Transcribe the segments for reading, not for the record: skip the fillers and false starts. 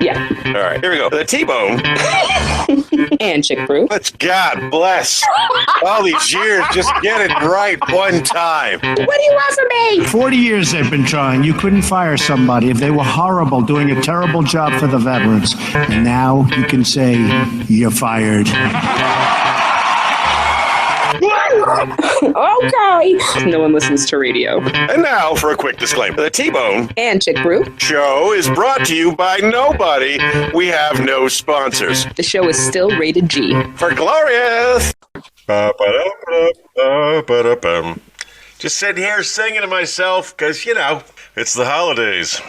Yeah. All right, here we go. The T-bone. And chick brew. Let's God bless. All these years, just get it right one time. What do you want from me? 40 years they've been trying. You couldn't fire somebody if they were horrible, doing a terrible job for the veterans. And now you can say, you're fired. Okay. No one listens to radio. And now for a quick disclaimer. The T-Bone And chick brew. Show is brought to you by nobody. We have no sponsors. The show is still rated G. For glorious. Just sitting here singing to myself because, it's the holidays.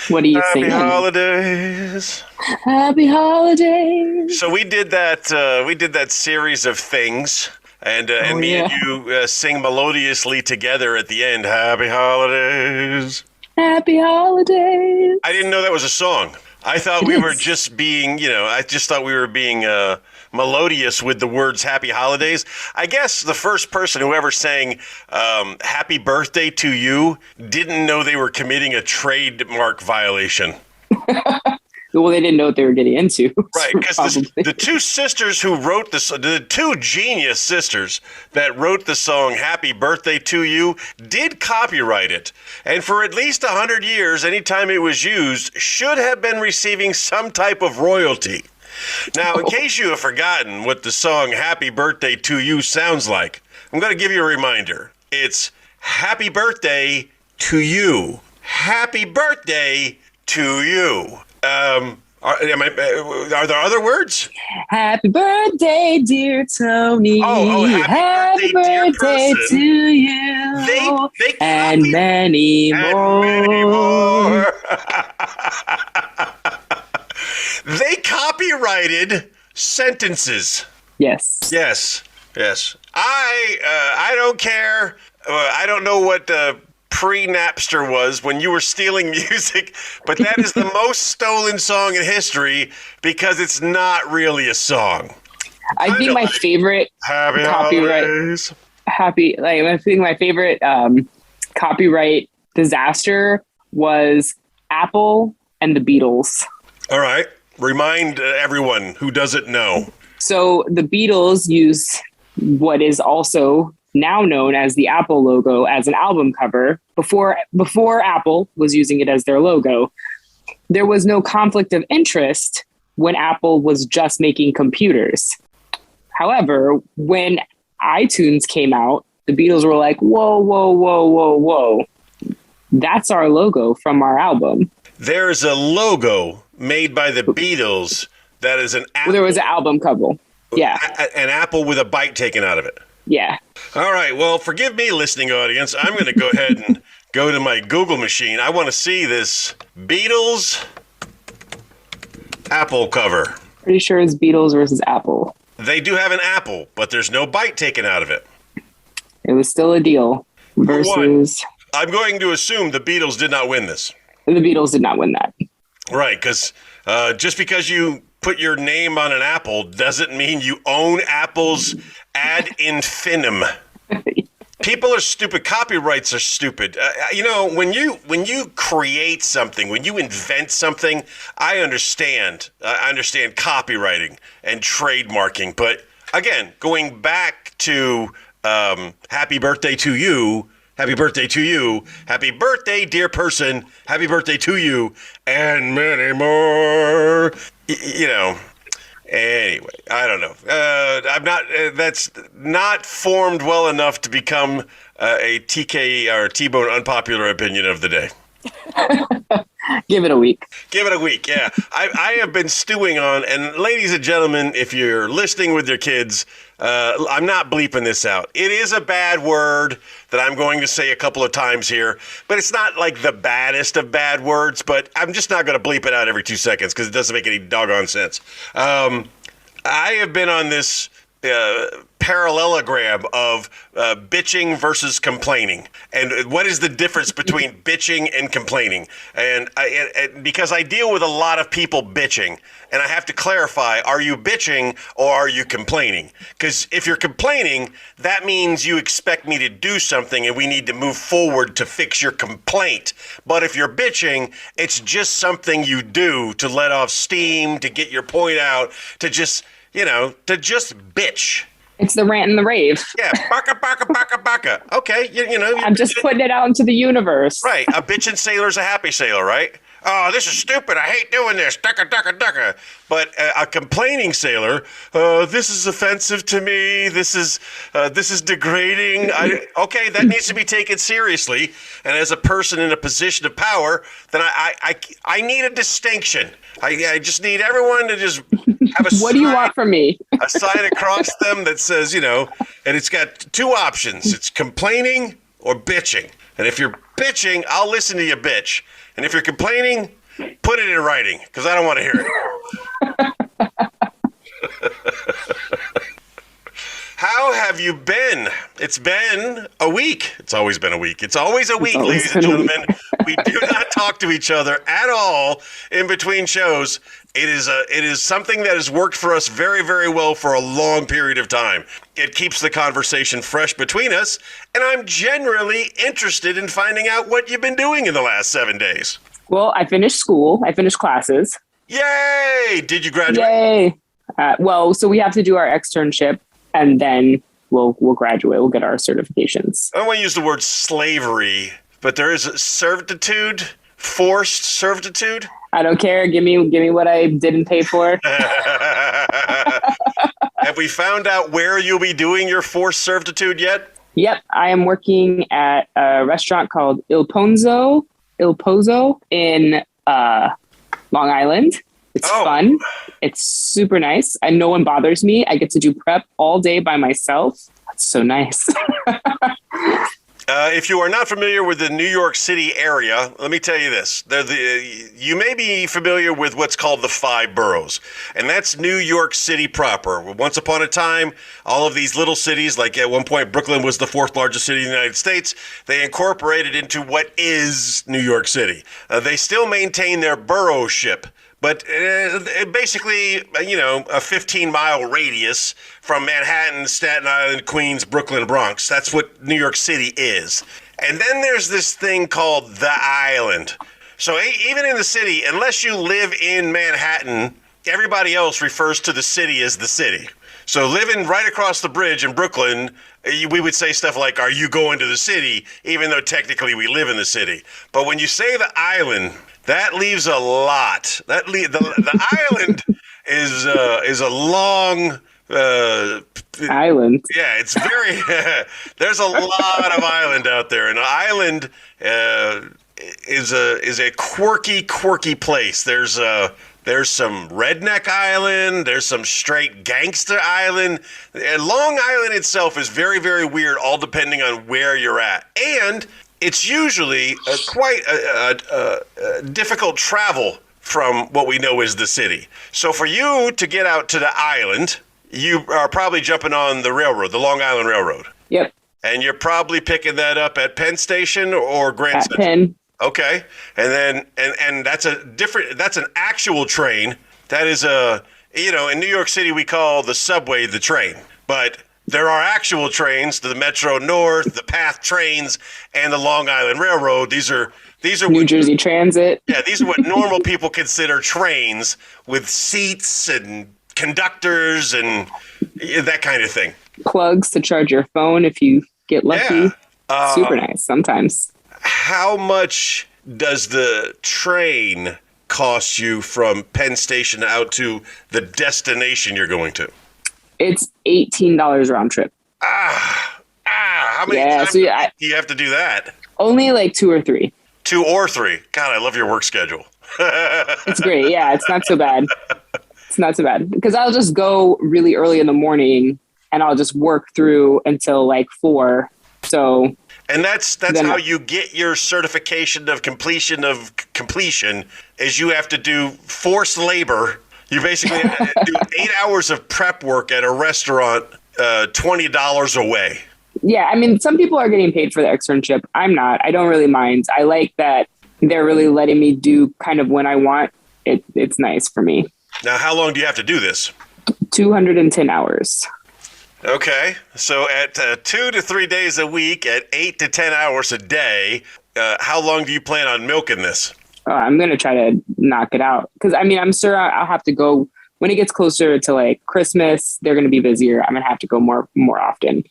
What are you Happy singing? holidays. Happy holidays. So we did that series of things. And me and you sing melodiously together at the end. Happy holidays. Happy holidays. I didn't know that was a song. I thought we were just being, I just thought we were being melodious with the words happy holidays. I guess the first person who ever sang happy birthday to you didn't know they were committing a trademark violation. Well, they didn't know what they were getting into. Right, because the two sisters who wrote the two genius sisters that wrote the song Happy Birthday to You did copyright it. And for at least 100 years, anytime it was used, should have been receiving some type of royalty. Now, in case you have forgotten what the song Happy Birthday to You sounds like, I'm going to give you a reminder. It's Happy Birthday to You. Happy Birthday to you. Are there other words? Happy birthday, dear Tony. Happy birthday to you. They and many more. They copyrighted sentences. Yes. Yes. I don't care. I don't know what pre-Napster was when you were stealing music, but that is the most stolen song in history because it's not really a song. I think my favorite copyright copyright disaster was Apple and the Beatles. All right. Remind everyone who doesn't know. So the Beatles used what is also now known as the Apple logo as an album cover before Apple was using it as their logo. There was no conflict of interest when Apple was just making computers. However, when iTunes came out, the Beatles were like, whoa. That's our logo from our album. There's a logo made by the Beatles that is an apple. Well, there was an album cover. Yeah. An apple with a bite taken out of it. Yeah. All right. Well, forgive me, listening audience. I'm going to go ahead and go to my Google machine. I want to see this Beatles Apple cover. Pretty sure it's Beatles versus Apple. They do have an apple, but there's no bite taken out of it. It was still a deal versus... I'm going to assume the Beatles did not win this. The Beatles did not win that. Right, because just because you put your name on an apple doesn't mean you own apples ad infinitum. People are stupid. Copyrights are stupid. When you create something, when you invent something, I understand. I understand copywriting and trademarking. But again, going back to happy birthday to you. Happy birthday to you. Happy birthday, dear person. Happy birthday to you. And many more. Anyway, I don't know. I'm not. That's not formed well enough to become a TK or T-Bone unpopular opinion of the day. Give it a week. Give it a week, yeah. I have been stewing on, and ladies and gentlemen, if you're listening with your kids, I'm not bleeping this out. It is a bad word that I'm going to say a couple of times here, but it's not like the baddest of bad words, but I'm just not going to bleep it out every 2 seconds because it doesn't make any doggone sense. I have been on this parallelogram of bitching versus complaining, and what is the difference between bitching and complaining. And because I deal with a lot of people bitching, and I have to clarify, are you bitching or are you complaining? Because if you're complaining, that means you expect me to do something and we need to move forward to fix your complaint. But if you're bitching, it's just something you do to let off steam, to get your point out, to just bitch. It's the rant and the rave. Yeah, baka, baka, baka, baka. Okay, I'm just putting it out into the universe. Right, a bitchin' sailor's a happy sailor, right? Oh, this is stupid. I hate doing this. Ducka, ducka, ducka. But a complaining sailor, this is offensive to me. This is degrading. Okay, that needs to be taken seriously. And as a person in a position of power, then I need a distinction. I just need everyone to just have a What do you want from me? a sign across them that says, and it's got two options. It's complaining or bitching. And if you're bitching, I'll listen to you bitch. And if you're complaining, put it in writing, because I don't want to hear it. How have you been? It's been a week. It's always been a week. It's always a week, ladies and gentlemen. We do not talk to each other at all in between shows. It is something that has worked for us very, very well for a long period of time. It keeps the conversation fresh between us, and I'm generally interested in finding out what you've been doing in the last 7 days. Well, I finished school. I finished classes. Yay! Did you graduate? Yay! So we have to do our externship, and then we'll graduate. We'll get our certifications. I don't want to use the word slavery, but there is servitude, forced servitude. I don't care. Give me what I didn't pay for. Have we found out where you'll be doing your forced servitude yet? Yep. I am working at a restaurant called Il Pozo in Long Island. It's fun. It's super nice. And no one bothers me. I get to do prep all day by myself. That's so nice. If you are not familiar with the New York City area, let me tell you this. You may be familiar with what's called the 5 boroughs, and that's New York City proper. Once upon a time, all of these little cities, like at one point Brooklyn was the 4th largest city in the United States, they incorporated into what is New York City. They still maintain their boroughship. But basically, a 15-mile radius from Manhattan, Staten Island, Queens, Brooklyn, Bronx. That's what New York City is. And then there's this thing called the island. So even in the city, unless you live in Manhattan, everybody else refers to the city as the city. So living right across the bridge in Brooklyn, we would say stuff like, are you going to the city? Even though technically we live in the city. But when you say the island, that leaves a lot. The island is a long island. Yeah, it's very. There's a lot of island out there, and an island is a quirky place. There's some redneck island. There's some straight gangster island. And Long Island itself is very, very weird, all depending on where you're at, and it's usually quite a difficult travel from what we know as the city. So for you to get out to the island, you are probably jumping on the railroad, the Long Island Railroad. Yep. And you're probably picking that up at Penn Station or Grand Central. Penn. Okay. And then and that's an actual train. That is in New York City we call the subway the train. But there are actual trains, the Metro North, the PATH trains, and the Long Island Railroad. These are New Jersey Transit. Yeah, these are what normal people consider trains, with seats and conductors and that kind of thing. Plugs to charge your phone if you get lucky. Yeah. Super nice sometimes. How much does the train cost you from Penn Station out to the destination you're going to? It's $18 round trip. How many times do you have to do that? Only like 2 or 3. 2 or 3. God, I love your work schedule. It's great. Yeah, it's not so bad. It's not so bad because I'll just go really early in the morning and I'll just work through until like 4. So. And that's how you get your certification of completion is you have to do forced labor You basically do 8 hours of prep work at a restaurant, $20 away. Yeah, I mean, some people are getting paid for the externship. I'm not. I don't really mind. I like that they're really letting me do kind of when I want. It's nice for me. Now, how long do you have to do this? 210 hours. Okay, so at 2 to 3 days a week at 8 to 10 hours a day, how long do you plan on milking this? I'm going to try to knock it out. Because, I mean, I'm sure I'll have to go when it gets closer to like Christmas. They're going to be busier. I'm going to have to go more often.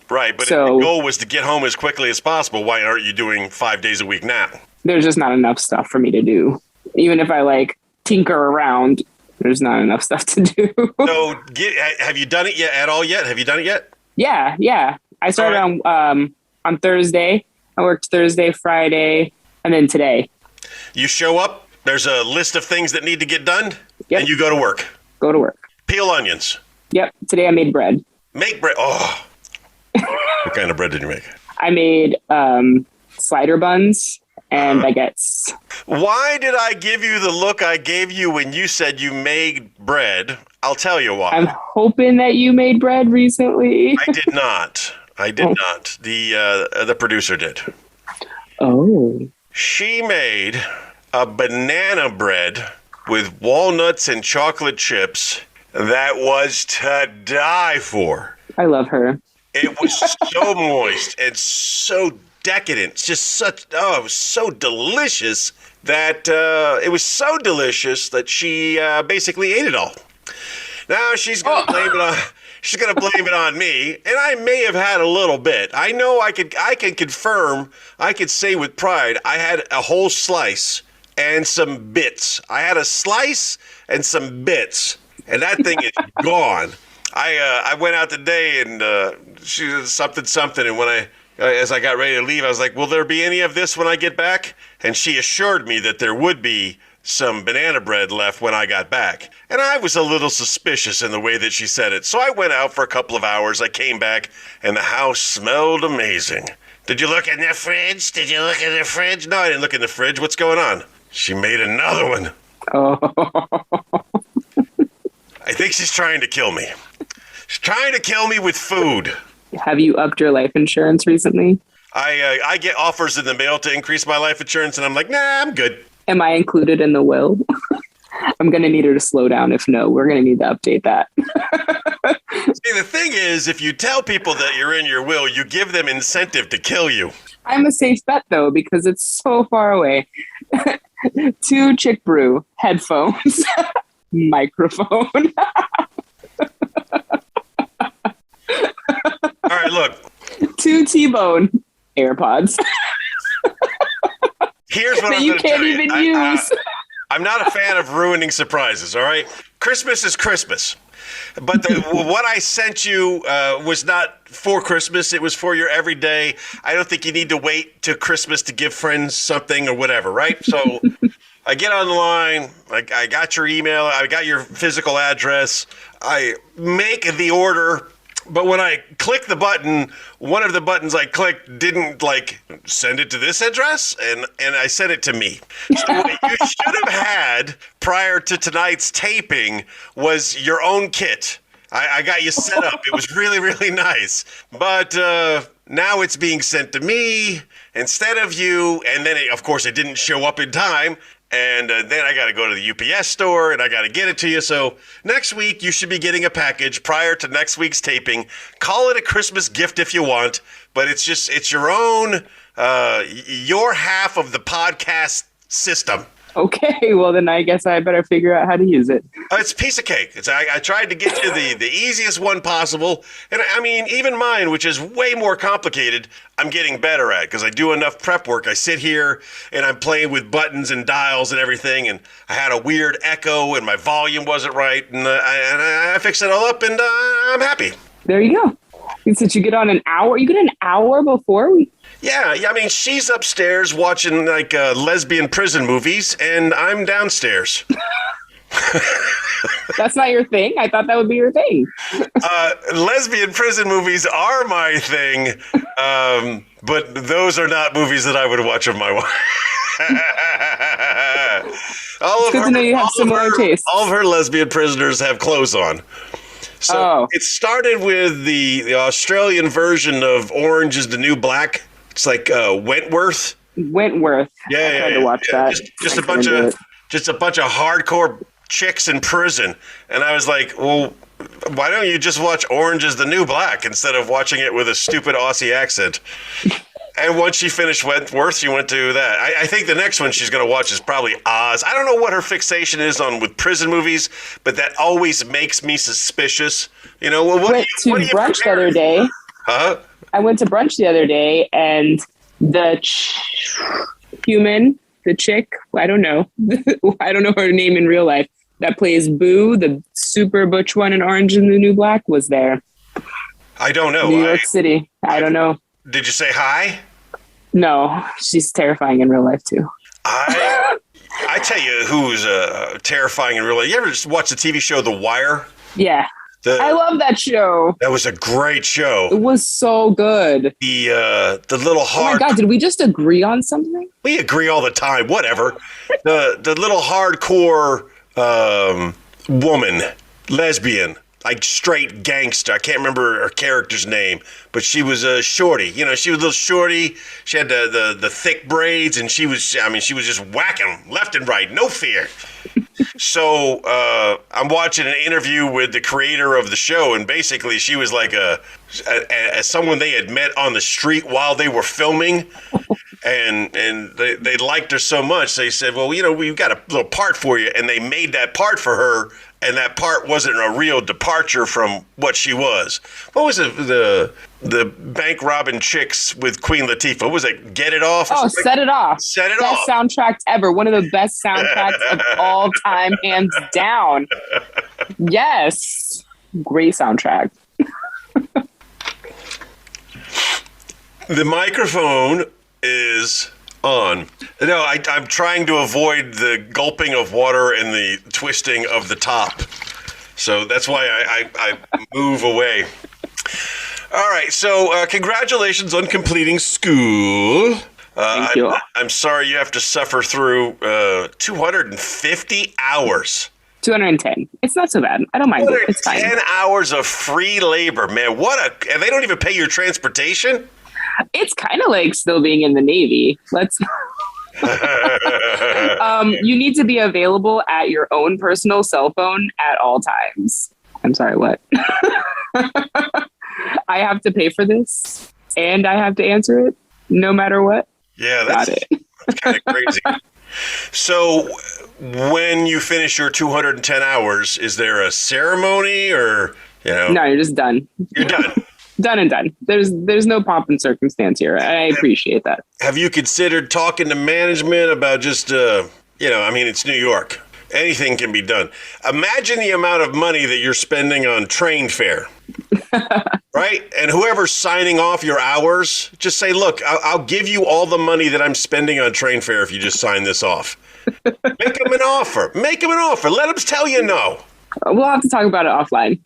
Right, but if the goal was to get home as quickly as possible, why aren't you doing 5 days a week now? There's just not enough stuff for me to do. Even if I like tinker around, there's not enough stuff to do. So have you done it yet at all yet? Have you done it yet? Yeah. I started on Thursday. I worked Thursday, Friday, and then today. You show up, there's a list of things that need to get done, and you go to work. Go to work. Peel onions. Yep. Today I made bread. Make bread. Oh. What kind of bread did you make? I made slider buns and baguettes. Why did I give you the look I gave you when you said you made bread? I'll tell you why. I'm hoping that you made bread recently. I did not. Not. The producer did. Oh. She made a banana bread with walnuts and chocolate chips that was to die for. I love her. It was so moist and so decadent. Just it was so delicious that it was so delicious that she basically ate it all. Now she's gonna blame it on. She's gonna blame it on me, and I may have had a little bit. I know I can confirm. I could say with pride, I had a whole slice and some bits. I had a slice and some bits, and that thing is gone. I went out today and she did something, and as I got ready to leave, I was like, "Will there be any of this when I get back?" And she assured me that there would be some banana bread left when I got back. And I was a little suspicious in the way that she said it. So I went out for a couple of hours. I came back, and the house smelled amazing. Did you look in the fridge? No, I didn't look in the fridge. What's going on? She made another one. Oh. I think she's trying to kill me. She's trying to kill me with food. Have you upped your life insurance recently? I get offers in the mail to increase my life insurance, and I'm like, nah, I'm good. Am I included in the will? I'm going to need her to slow down. If no, we're going to need to update that. See, the thing is, if you tell people that you're in your will, you give them incentive to kill you. I'm a safe bet, though, because it's so far away. 2 Chick Brew headphones, microphone. All right, look. 2 T-Bone AirPods. Here's what that I'm you going to tell can't you. even use. I'm not a fan of ruining surprises, all right? Christmas is Christmas. But what I sent you was not for Christmas. It was for your everyday. I don't think you need to wait till Christmas to give friends something or whatever, right? So I get on the line. I got your email. I got your physical address. I make the order. But when I click the button, one of the buttons I clicked didn't send it to this address, and I sent it to me. So what you should have had prior to tonight's taping was your own kit. I got you set up. It was really, really nice. But now it's being sent to me instead of you, and then of course it didn't show up in time. And then I got to go to the UPS store and I got to get it to you. So next week, you should be getting a package prior to next week's taping. Call it a Christmas gift if you want, but it's your own, your half of the podcast system. Okay, well then I guess I better figure out how to use it. It's a piece of cake. I tried to get you the easiest one possible. And I mean, even mine, which is way more complicated, I'm getting better at because I do enough prep work. I sit here and I'm playing with buttons and dials and everything. And I had a weird echo and my volume wasn't right. And I fixed it all up and I'm happy. There you go. Since you get on an hour, you get an hour before we... Yeah. I mean, she's upstairs watching lesbian prison movies, and I'm downstairs. That's not your thing? I thought that would be your thing. Lesbian prison movies are my thing, but those are not movies that I would watch with my wife. It's good to know you have similar tastes. All of her lesbian prisoners have clothes on. So it started with the Australian version of Orange is the New Black. It's like Wentworth. Wentworth. Yeah, I tried to watch that. Just a bunch of hardcore chicks in prison, and I was like, well, why don't you just watch Orange is the New Black instead of watching it with a stupid Aussie accent? And once she finished Wentworth, she went to that. I think the next one she's going to watch is probably Oz. I don't know what her fixation is with prison movies, but that always makes me suspicious. You know, well, I went to brunch the other day. Huh? I went to brunch the other day, and the chick, I don't know. I don't know her name in real life, that plays Boo, the super butch one in Orange is the New Black, was there. I don't know. New York City. I don't know. Did you say hi? No, she's terrifying in real life too. I tell you who's terrifying in real life. You ever just watch the TV show The Wire? Yeah. I love that show. That was a great show. It was so good. The little hard. Oh my God, did we just agree on something? We agree all the time. Whatever. the little hardcore woman, lesbian, like straight gangster. I can't remember her character's name, but she was a shorty. You know, she was a little shorty. She had the thick braids, and she was just whacking them left and right, no fear. So I'm watching an interview with the creator of the show, and basically she was like as someone they had met on the street while they were filming. And they liked her so much, they said, well, you know, we've got a little part for you. And they made that part for her, and that part wasn't a real departure from what she was. What was it? The bank robbing chicks with Queen Latifah. What was it? Get It Off? Oh, Set It Off. Set It Best Off. soundtrack ever. One of the best soundtracks of all time, hands down. Yes. Great soundtrack. The microphone is on. No, I'm trying to avoid the gulping of water and the twisting of the top. So that's why I move away. All right, so congratulations on completing school. Thank you. I'm sorry you have to suffer through 250 hours. 210. It's not so bad. I don't mind it. It's fine. 10 hours of free labor, man. And they don't even pay your transportation? It's kind of like still being in the Navy. You need to be available at your own personal cell phone at all times. I'm sorry, what? I have to pay for this, and I have to answer it no matter what. Yeah, that's kind of crazy. So when you finish your 210 hours, is there a ceremony or, you know? No, you're just done. You're done. Done and done. There's no pomp and circumstance here. I appreciate that. Have you considered talking to management about just, it's New York. Anything can be done. Imagine the amount of money that you're spending on train fare, right? And whoever's signing off your hours, just say, look, I'll give you all the money that I'm spending on train fare if you just sign this off. Make them an offer. Make them an offer. Let them tell you no. We'll have to talk about it offline.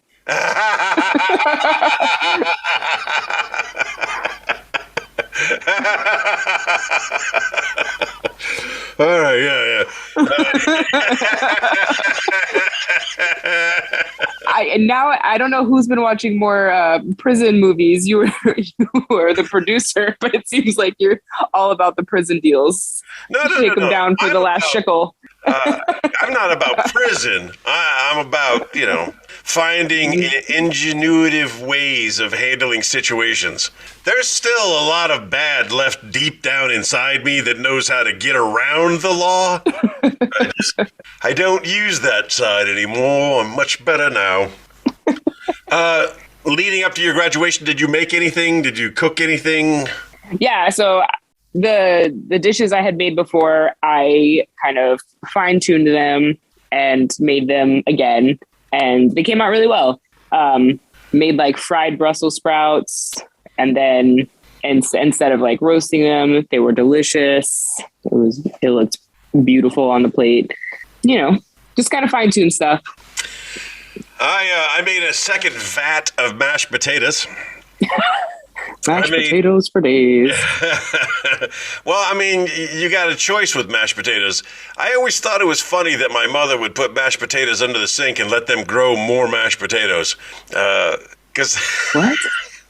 All right, yeah. I don't know who's been watching more prison movies. You were the producer, but it seems like you're all about the prison deals. No. Take them down for the last shekel. I'm not about prison. I'm about, finding ingenuitive ways of handling situations. There's still a lot of bad left deep down inside me that knows how to get around the law. I don't use that side anymore. I'm much better now. Leading up to your graduation, did you make anything? Did you cook anything? Yeah, so the dishes I had made before, I kind of fine-tuned them and made them again, and they came out really well. Made like fried Brussels sprouts, and then instead of like roasting them, they were delicious. It looked beautiful on the plate. Just kind of fine-tuned stuff. I made a second vat of mashed potatoes. Mashed potatoes for days. Well, I mean, you got a choice with mashed potatoes. I always thought it was funny that my mother would put mashed potatoes under the sink and let them grow more mashed potatoes. Because What?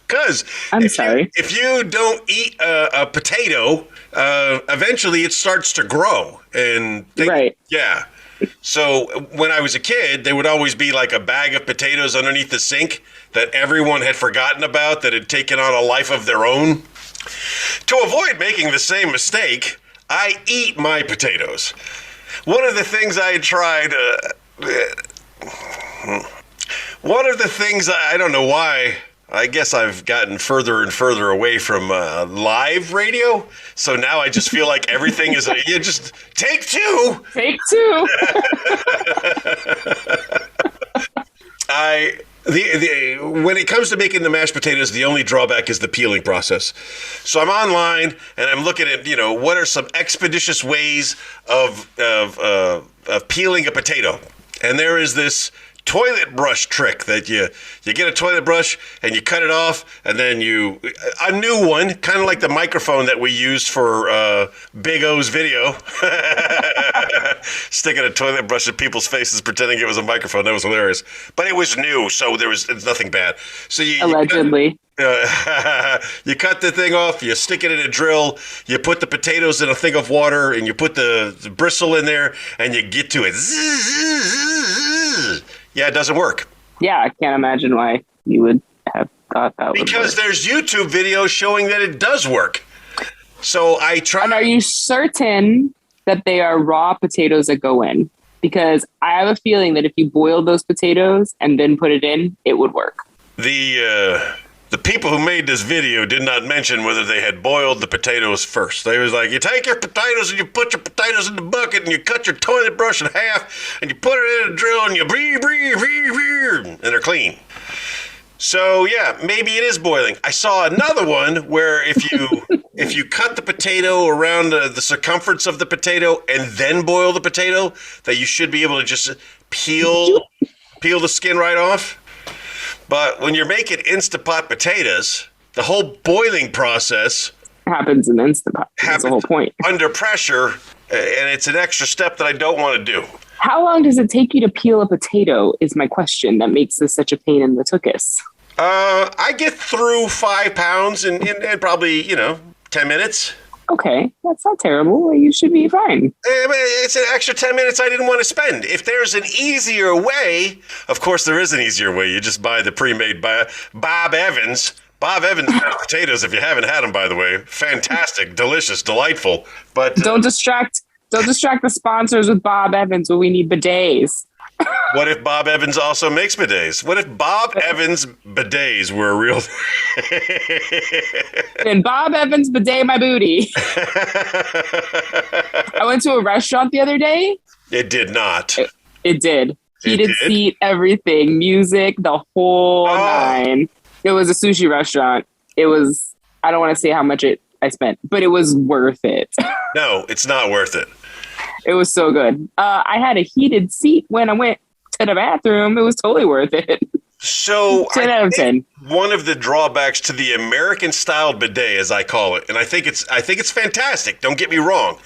Because if you don't eat a potato, eventually it starts to grow. Right. Yeah. So when I was a kid, there would always be like a bag of potatoes underneath the sink that everyone had forgotten about, that had taken on a life of their own. To avoid making the same mistake, I eat my potatoes. One of the things I had tried, I don't know why, I guess I've gotten further and further away from live radio. So now I just feel like everything is just take two. Take two. When it comes to making the mashed potatoes, the only drawback is the peeling process. So I'm online and I'm looking at, what are some expeditious ways of peeling a potato. And there is this toilet brush trick that you get a toilet brush and you cut it off, and then a new one, kind of like the microphone that we used for Big O's video, sticking a toilet brush in people's faces pretending it was a microphone. That was hilarious, but it was new, so it's nothing bad. So Allegedly. You cut the thing off, you stick it in a drill, you put the potatoes in a thing of water, and you put the bristle in there, and you get to it. Yeah, it doesn't work. Yeah, I can't imagine why you would have thought that would work. Because there's YouTube videos showing that it does work. So I try. And are you certain that they are raw potatoes that go in? Because I have a feeling that if you boiled those potatoes and then put it in, it would work. The people who made this video did not mention whether they had boiled the potatoes first. They was like, you take your potatoes and you put your potatoes in the bucket and you cut your toilet brush in half and you put it in a drill and you and they're clean. So yeah, maybe it is boiling. I saw another one where if you cut the potato around the circumference of the potato and then boil the potato, that you should be able to just peel the skin right off. But when you're making Instapot potatoes, the whole boiling process happens in Instapot. That's the whole point. Under pressure, and it's an extra step that I don't want to do. How long does it take you to peel a potato is my question. That makes this such a pain in the tuchus. I get through 5 pounds in probably, 10 minutes. Okay, that's not terrible. You should be fine. It's an extra 10 minutes I didn't want to spend. If there's an easier way, of course there is an easier way. You just buy the pre-made by Bob Evans. Bob Evans potatoes, if you haven't had them, by the way. Fantastic, delicious, delightful. But don't distract the sponsors with Bob Evans when we need bidets. What if Bob Evans also makes bidets? What if Bob Evans bidets were a real thing? And Bob Evans bidet my booty. I went to a restaurant the other day. It did not. It did. Heated seat, everything, music, the whole nine. It was a sushi restaurant. It was, I don't want to say how much I spent, but it was worth it. No, it's not worth it. It was so good. I had a heated seat when I went to the bathroom. It was totally worth it. So 10 out of 10. One of the drawbacks to the American-style bidet, as I call it, and I think it's fantastic. Don't get me wrong,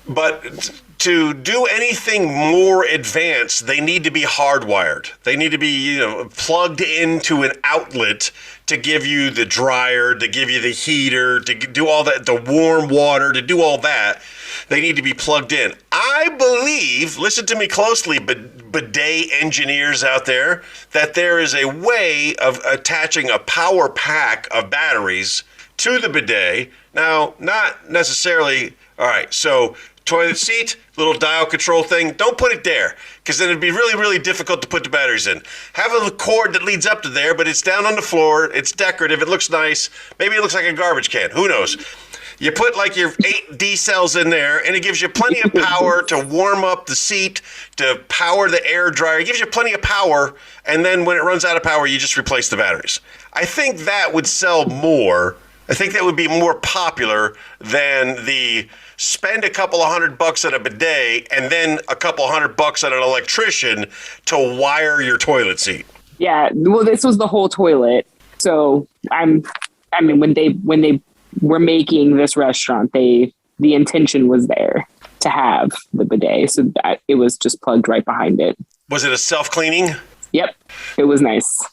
but to do anything more advanced, they need to be hardwired. They need to be, plugged into an outlet to give you the dryer, to give you the heater, to do all that, the warm water, to do all that. They need to be plugged in. I believe, listen to me closely, bidet engineers out there, that there is a way of attaching a power pack of batteries to the bidet. Now, not necessarily, all right, so toilet seat, little dial control thing, don't put it there, because then it'd be really, really difficult to put the batteries in. Have a cord that leads up to there, but it's down on the floor, it's decorative, it looks nice, maybe it looks like a garbage can, who knows? You put like your 8 D cells in there, and it gives you plenty of power to warm up the seat, to power the air dryer. It gives you plenty of power, and then when it runs out of power, you just replace the batteries. I think that would sell more. I think that would be more popular than the spend a couple of $100 at a bidet and then a couple of $100 at an electrician to wire your toilet seat. Yeah, well, this was the whole toilet, so I'm I mean, when they were making this restaurant, the intention was there to have the bidet, so that it was just plugged right behind it. Was it a self-cleaning? Yep, it was nice.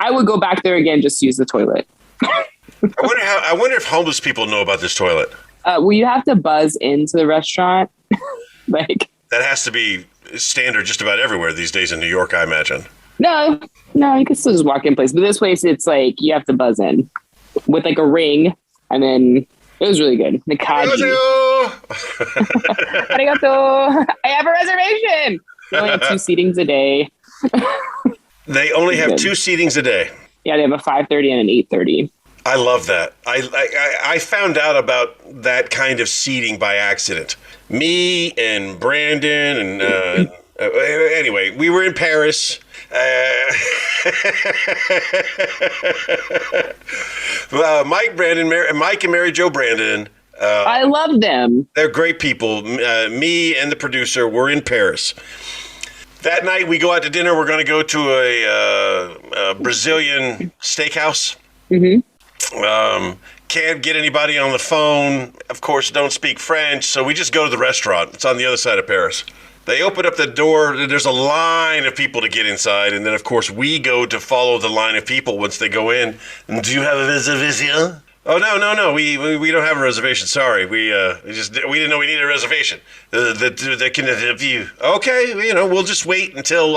I would go back there again just to use the toilet. I wonder if homeless people know about this toilet. Well, you have to buzz into the restaurant. Like that has to be standard just about everywhere these days in New York, I imagine. No, you can still just walk in place. But this place, it's like you have to buzz in with like a ring, and then it was really good. Nikaji. Arigato. I have a reservation. They only have 2 seatings a day. They only have 2 seatings a day. Yeah, they have a 5:30 and an 8:30. I love that. I found out about that kind of seating by accident. Me and Brandon and anyway, we were in Paris. Mike and Marijo Brandon. I love them. They're great people. Me and the producer were in Paris. That night we go out to dinner. We're going to go to a Brazilian steakhouse. Mm-hmm. Can't get anybody on the phone. Of course, don't speak French. So we just go to the restaurant. It's on the other side of Paris. They open up the door. There's a line of people to get inside. And then, of course, we go to follow the line of people once they go in. Do you have a reservation? Oh, no. We don't have a reservation. Sorry. We didn't know we needed a reservation. The can help you. Okay. We'll just wait until,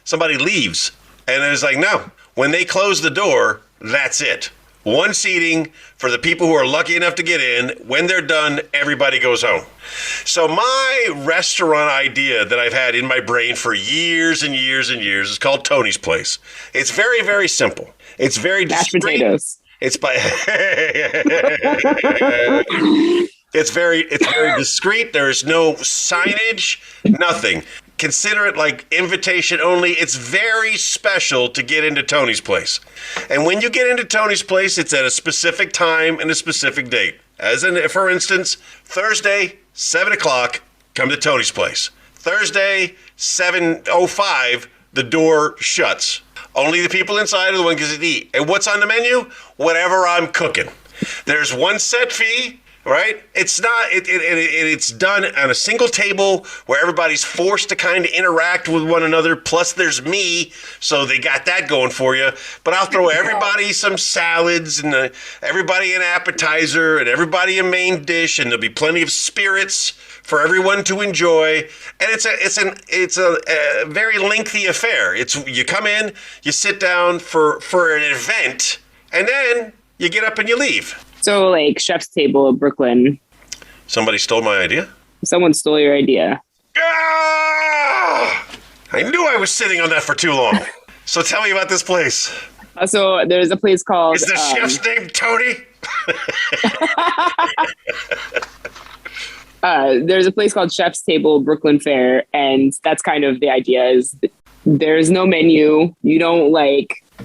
somebody leaves. And it was like, no. When they close the door, that's it. 1 seating for the people who are lucky enough to get in. When they're done, everybody goes home. So my restaurant idea that I've had in my brain for years and years and years is called Tony's Place. It's very, very simple. It's very discreet. Potatoes. It's very discreet. There is no signage, nothing. Consider it like invitation only. It's very special to get into Tony's Place. And when you get into Tony's Place, it's at a specific time and a specific date. For instance, Thursday, 7 o'clock, come to Tony's Place. Thursday, 7:05, the door shuts. Only the people inside are the ones that eat. And what's on the menu? Whatever I'm cooking. There's 1 set fee. Right? It's not. It's done on a single table where everybody's forced to kind of interact with one another. Plus, there's me, so they got that going for you. But I'll throw everybody some salads and everybody an appetizer and everybody a main dish, and there'll be plenty of spirits for everyone to enjoy. And it's a very lengthy affair. You come in, you sit down for an event, and then you get up and you leave. So, like Chef's Table of Brooklyn. Somebody stole my idea? Someone stole your idea. Ah! I knew I was sitting on that for too long. So tell me about this place. So there's a place called... Is the chef's name Tony? There's a place called Chef's Table Brooklyn Fair, and that's kind of the idea is there's no menu. You don't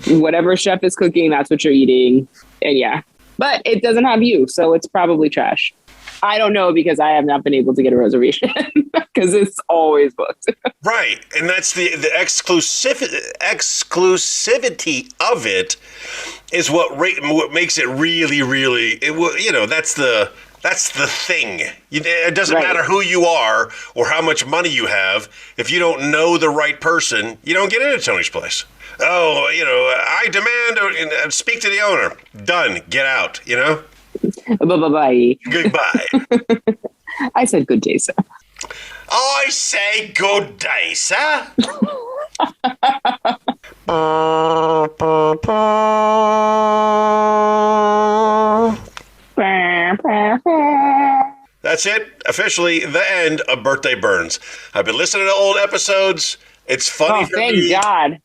whatever chef is cooking, that's what you're eating. And yeah. But it doesn't have you, so it's probably trash. I don't know because I have not been able to get a reservation because it's always booked. Right, and that's the exclusivity of it is what makes it really, really. That's the thing. It doesn't matter who you are or how much money you have. If you don't know the right person, you don't get into Tony's Place. Oh, I demand speak to the owner. Done. Get out, Bye-bye. Goodbye. I said good day, sir. I say good day, sir. That's it. Officially the end of Birthday Burns. I've been listening to old episodes. It's funny for me. Thank God.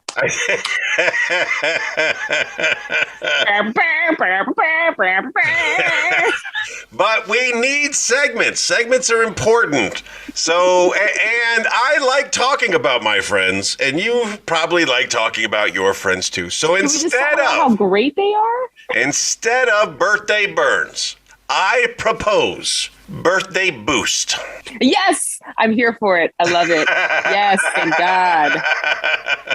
But we need segments. Segments are important. So, and I like talking about my friends, and you probably like talking about your friends too. So instead of how great they are, instead of Birthday Burns, I propose Birthday Boost. Yes, I'm here for it. I love it. Yes, thank God.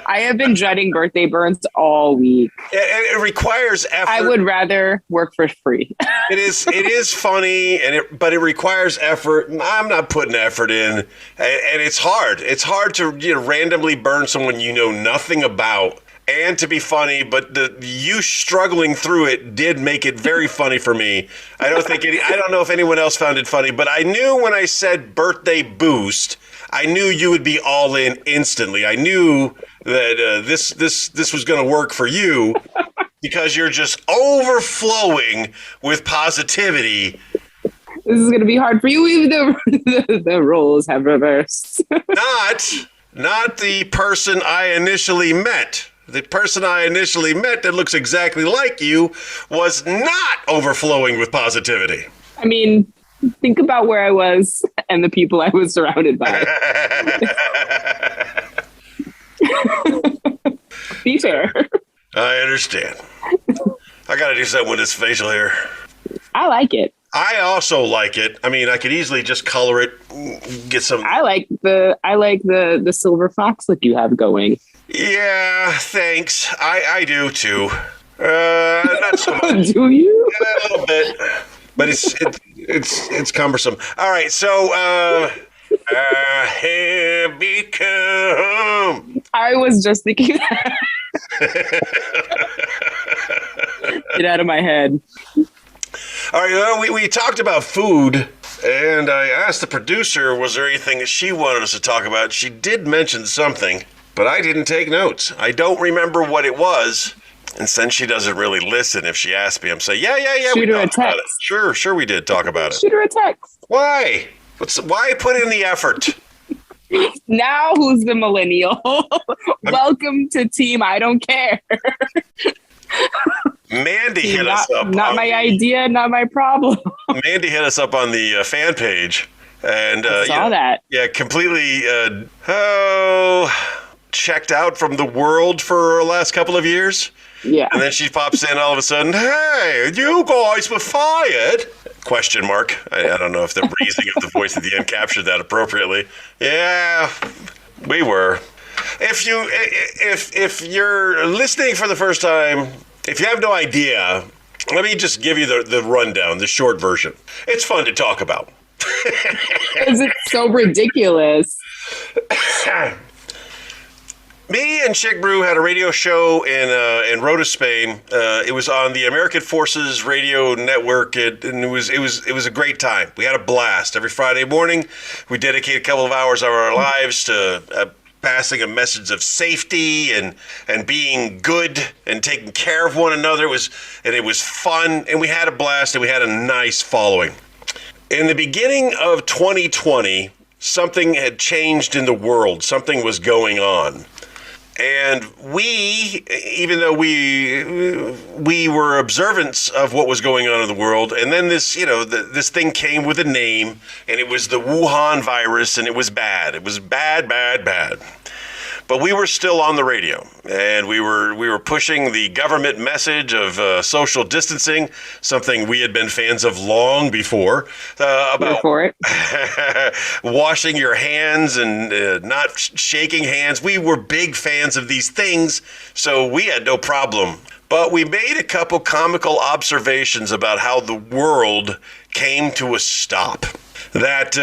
I have been dreading birthday burns all week. It requires effort. I would rather work for free. It is funny, but it requires effort. And I'm not putting effort in, and it's hard. It's hard to randomly burn someone you know nothing about, and to be funny. But you struggling through it did make it very funny for me. I don't know if anyone else found it funny, but I knew when I said birthday boost, I knew you would be all in instantly. I knew that this was going to work for you. Because you're just overflowing with positivity. This is going to be hard for you, even though the roles have reversed. Not the person I initially met. The person I initially met that looks exactly like you was not overflowing with positivity. I mean, think about where I was and the people I was surrounded by. Be fair. I understand. I got to do something with this facial hair. I like it. I also like it. I mean, I could easily just color it, get some. I like the silver fox look you have going. Yeah, thanks. I do too. Not so much. Do you? Yeah, a little bit, but it's cumbersome. All right, so I have become. I was just thinking that. Get out of my head. All right, well, we talked about food, and I asked the producer, was there anything that she wanted us to talk about? She did mention something, but I didn't take notes. I don't remember what it was, and since she doesn't really listen, if she asks me, I'm saying, yeah, Shoot her a text. Sure, we did talk about it. Shoot her a text. Why? Why put in the effort? Now who's the millennial? Welcome to team I don't care. Mandy hit us up. Not my idea, not my problem. Mandy hit us up on the fan page. And I saw that. Yeah, completely checked out from the world for the last couple of years. Yeah. And then she pops in all of a sudden, hey, you guys were fired? Question mark. I don't know if the breathing of the voice at the end captured that appropriately. Yeah, we were. If you're listening for the first time, if you have no idea, let me just give you the rundown, the short version. It's fun to talk about. Because it's so ridiculous. Me and Chick Brew had a radio show in Rota, Spain. It was on the American Forces Radio Network, and it was a great time. We had a blast. Every Friday morning, we dedicated a couple of hours of our lives to passing a message of safety and being good and taking care of one another. It was fun, and we had a blast, and we had a nice following. In the beginning of 2020, something had changed in the world. Something was going on. And we, even though we were observants of what was going on in the world, and then this thing came with a name, and it was the Wuhan virus, and it was bad. It was bad. But we were still on the radio, and we were pushing the government message of social distancing, something we had been fans of long before, about washing your hands and not shaking hands. We were big fans of these things, so we had no problem. But we made a couple comical observations about how the world came to a stop. That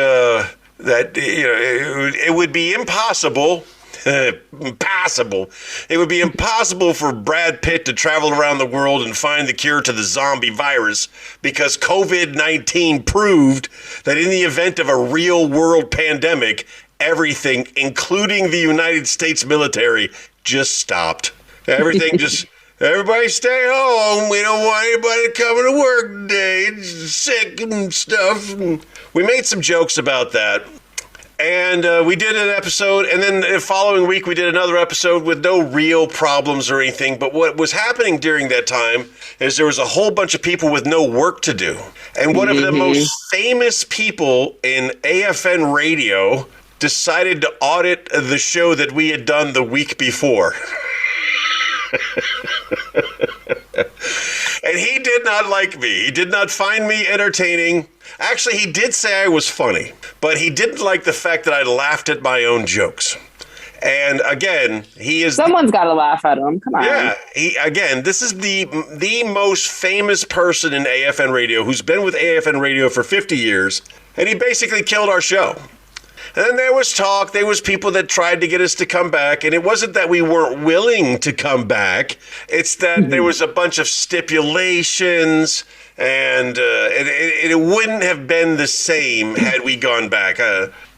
it would be impossible. It would be impossible for Brad Pitt to travel around the world and find the cure to the zombie virus because COVID-19 proved that in the event of a real world pandemic, everything, including the United States military, just stopped. Everybody stay home. We don't want anybody coming to work today. It's sick and stuff. We made some jokes about that. And we did an episode, and then the following week we did another episode with no real problems or anything. But what was happening during that time is there was a whole bunch of people with no work to do. And one of the most famous people in AFN radio decided to audit the show that we had done the week before. And he did not like me. He did not find me entertaining. Actually, he did say I was funny, but he didn't like the fact that I laughed at my own jokes. And again, he is... Someone's got to laugh at him. Come on. Yeah. This is the most famous person in AFN Radio who's been with AFN Radio for 50 years, and he basically killed our show. And then there was talk. There was people that tried to get us to come back. And it wasn't that we weren't willing to come back. It's that there was a bunch of stipulations. And it wouldn't have been the same had we gone back.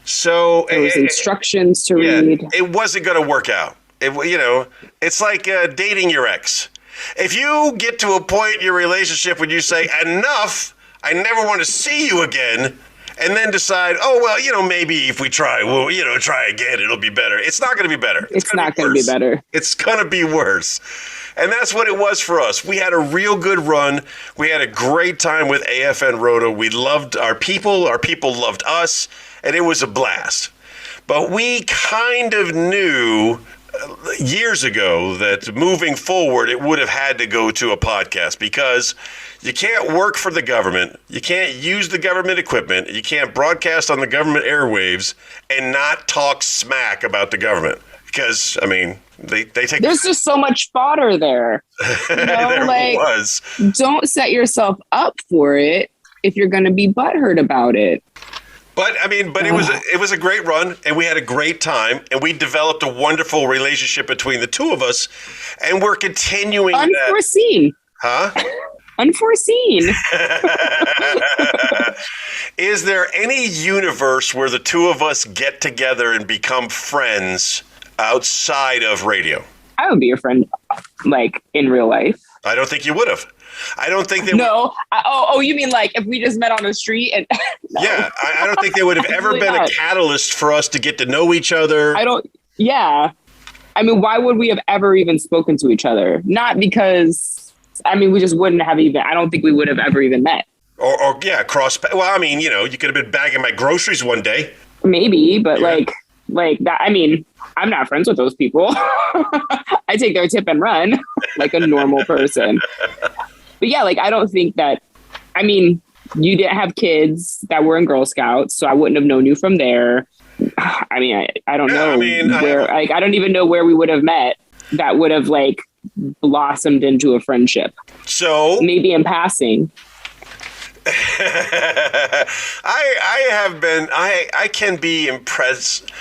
So there was instructions to read. It wasn't going to work out. It's like dating your ex. If you get to a point in your relationship when you say, enough, I never want to see you again, and then decide, maybe if we try, try again, it'll be better. It's not going to be better. It's not going to be better. It's going to be worse. And that's what it was for us. We had a real good run. We had a great time with AFN Roto. We loved our people loved us, and it was a blast. But we kind of knew years ago that moving forward, it would have had to go to a podcast because you can't work for the government. You can't use the government equipment. You can't broadcast on the government airwaves and not talk smack about the government. Because, they take... There's just so much fodder there. There was. Don't set yourself up for it if you're going to be butthurt about it. But it was a great run, and we had a great time, and we developed a wonderful relationship between the two of us, and we're continuing Unforeseen. Huh? Unforeseen. Is there any universe where the two of us get together and become friends outside of radio? I would be your friend, in real life. I don't think you would have. I don't think they No. You mean if we just met on the street? And no. Yeah, I don't think there would have ever been a catalyst for us to get to know each other. Yeah. Why would we have ever even spoken to each other? Not because, we just wouldn't have even, I don't think we would have ever even met. Or cross. Well, you could have been bagging my groceries one day. Maybe, but like that, I'm not friends with those people. I take their tip and run like a normal person. But yeah, I don't think that, you didn't have kids that were in Girl Scouts, so I wouldn't have known you from there. I don't know where, I don't even know where we would have met that would have blossomed into a friendship. So maybe in passing. I can be impressed.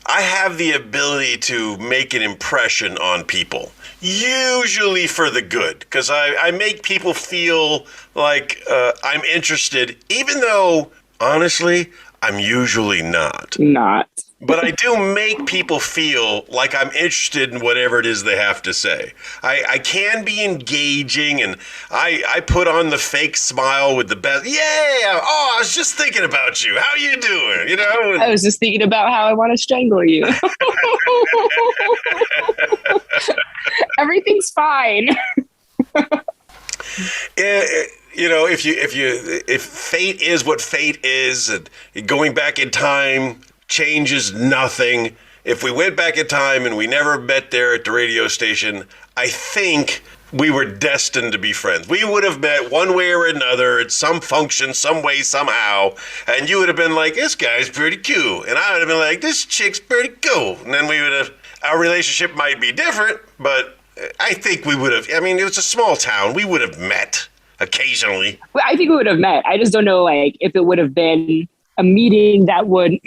I have the ability to make an impression on people, usually for the good, because I make people feel like I'm interested, even though, honestly, I'm usually not. But I do make people feel like I'm interested in whatever it is they have to say. I can be engaging, and I put on the fake smile with the best. Yeah! Oh, I was just thinking about you. How you doing? I was just thinking about how I want to strangle you. Everything's fine. If fate is what fate is, and going back in time changes nothing. If we went back in time and we never met there at the radio station, I think we were destined to be friends. We would have met one way or another at some function, some way, somehow, and you would have been like, this guy's pretty cool. And I would have been like, this chick's pretty cool. And then our relationship might be different, but I think we would have, it was a small town. We would have met occasionally. Well, I think we would have met. I just don't know, if it would have been a meeting that would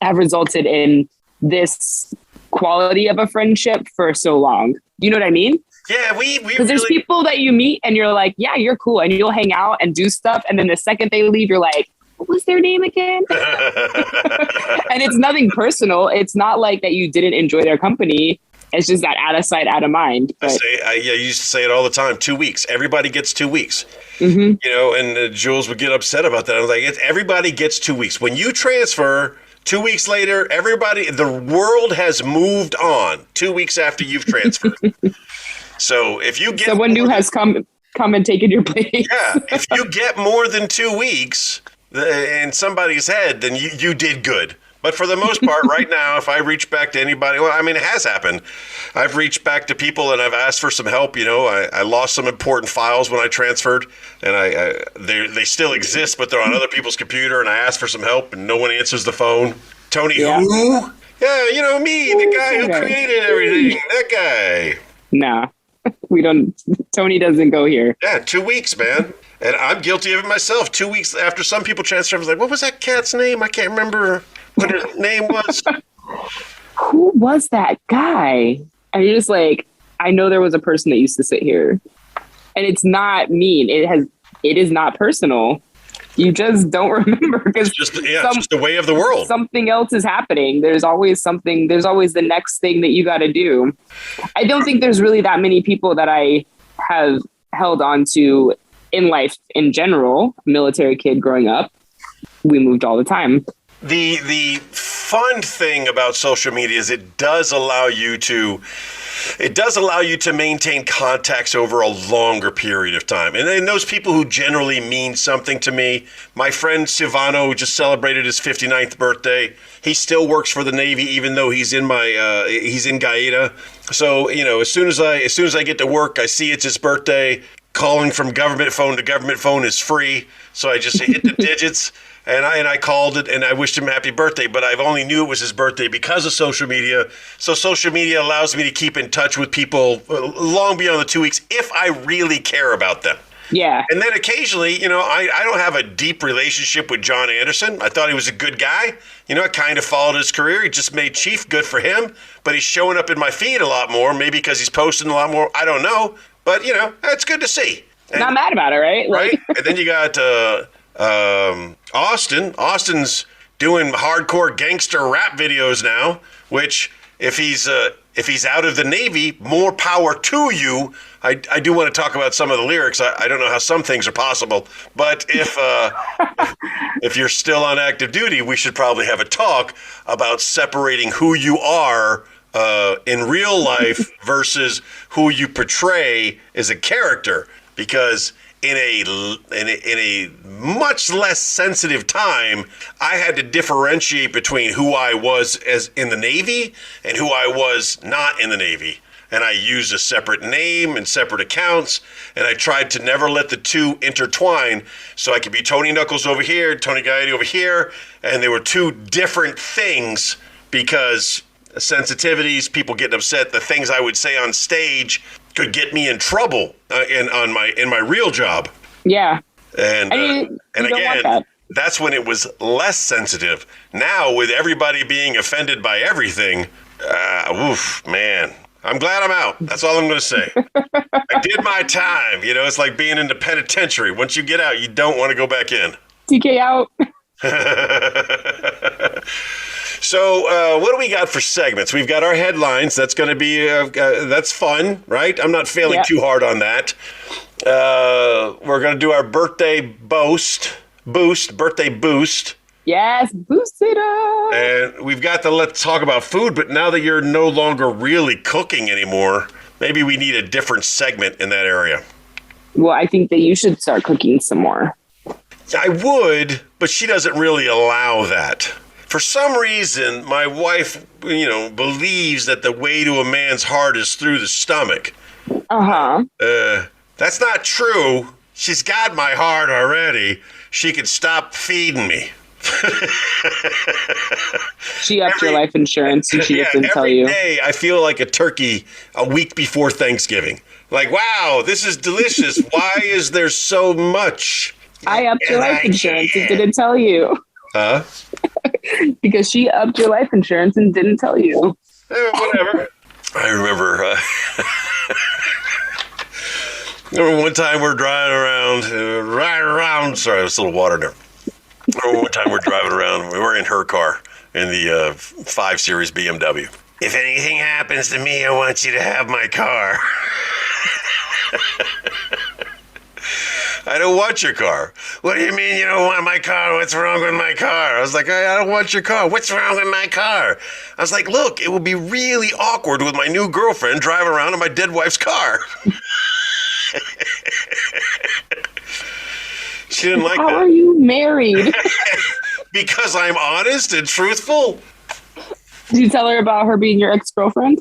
have resulted in this quality of a friendship for so long. You know what I mean? Yeah, we because there's people that you meet and you're like, yeah, you're cool, and you'll hang out and do stuff, and then the second they leave, you're like, what was their name again? And it's nothing personal. It's not like that you didn't enjoy their company. It's just that out of sight, out of mind. But, I used to say it all the time. 2 weeks. Everybody gets 2 weeks. Mm-hmm. And Jules would get upset about that. I was like, everybody gets 2 weeks. When you transfer, 2 weeks later, the world has moved on 2 weeks after you've transferred. So if you get someone new has come and taken your place. Yeah, if you get more than 2 weeks in somebody's head, then you did good. But for the most part, right now, if I reach back to anybody, well, I mean, it has happened. I've reached back to people and I've asked for some help. I lost some important files when I transferred, and they still exist, but they're on other people's computer, and I asked for some help, and no one answers the phone. Tony who? Yeah, me, the guy who created everything. That guy. Nah, we don't. Tony doesn't go here. Yeah, 2 weeks, man. And I'm guilty of it myself. 2 weeks after some people transferred, I was like, what was that cat's name? I can't remember what his name was. Who was that guy? And you're just like, I know there was a person that used to sit here. And it's not mean. It is not personal. You just don't remember because it's just the way of the world. Something else is happening. There's always something. There's always the next thing that you got to do. I don't think there's really that many people that I have held on to in life in general. Military kid growing up, we moved all the time. The fun thing about social media is it does allow you to maintain contacts over a longer period of time. And then those people who generally mean something to me, my friend Silvano, who just celebrated his 59th birthday, he still works for the Navy, even though he's in Gaeta. So, as soon as I get to work, I see it's his birthday. Calling from government phone to government phone is free. So I just hit the digits. And I called it and I wished him happy birthday, but I've only knew it was his birthday because of social media. So social media allows me to keep in touch with people long beyond the 2 weeks if I really care about them. Yeah. And then occasionally, I don't have a deep relationship with John Anderson. I thought he was a good guy. I kind of followed his career. He just made chief. Good for him. But he's showing up in my feed a lot more, maybe because he's posting a lot more. I don't know. But, it's good to see. And, not mad about it, right? Right. And then you got Austin. Austin's doing hardcore gangster rap videos now, which if he's out of the Navy, more power to you. I do want to talk about some of the lyrics. I don't know how some things are possible, but if you're still on active duty, we should probably have a talk about separating who you are in real life versus who you portray as a character, because in a much less sensitive time, I had to differentiate between who I was as in the Navy and who I was not in the Navy. And I used a separate name and separate accounts, and I tried to never let the two intertwine, so I could be Tony Knuckles over here, Tony Gaetti over here, and they were two different things because sensitivities, people getting upset, the things I would say on stage could get me in trouble in my real job. Yeah. And again, that's when it was less sensitive. Now, with everybody being offended by everything, man, I'm glad I'm out. That's all I'm going to say. I did my time. It's like being in the penitentiary. Once you get out, you don't want to go back in. TK out. So what do we got for segments? We've got our headlines. That's going to be that's fun, right? I'm not failing too hard on that. We're going to do our birthday birthday boost. Yes, boost it up. And we've got the let's talk about food, but now that you're no longer really cooking anymore, maybe we need a different segment in that area. Well, I think that you should start cooking some more. I would, but she doesn't really allow that. For some reason, my wife, believes that the way to a man's heart is through the stomach. Uh-huh. That's not true. She's got my heart already. She could stop feeding me. She upped your life insurance and she didn't tell you. Every day I feel like a turkey a week before Thanksgiving. Like, wow, this is delicious. Why is there so much? I upped your life insurance and didn't tell you. Huh? Because she upped your life insurance and didn't tell you. Whatever. I remember one time we're driving around, sorry, there's a little water there. One time we're driving around, we were in her car, in the 5 Series BMW. If anything happens to me, I want you to have my car. I don't want your car. What do you mean you don't want my car? What's wrong with my car? I was like, I don't want your car. What's wrong with my car? I was like, look, it would be really awkward with my new girlfriend driving around in my dead wife's car. She didn't like that. How are you married? Because I'm honest and truthful? Did you tell her about her being your ex-girlfriend?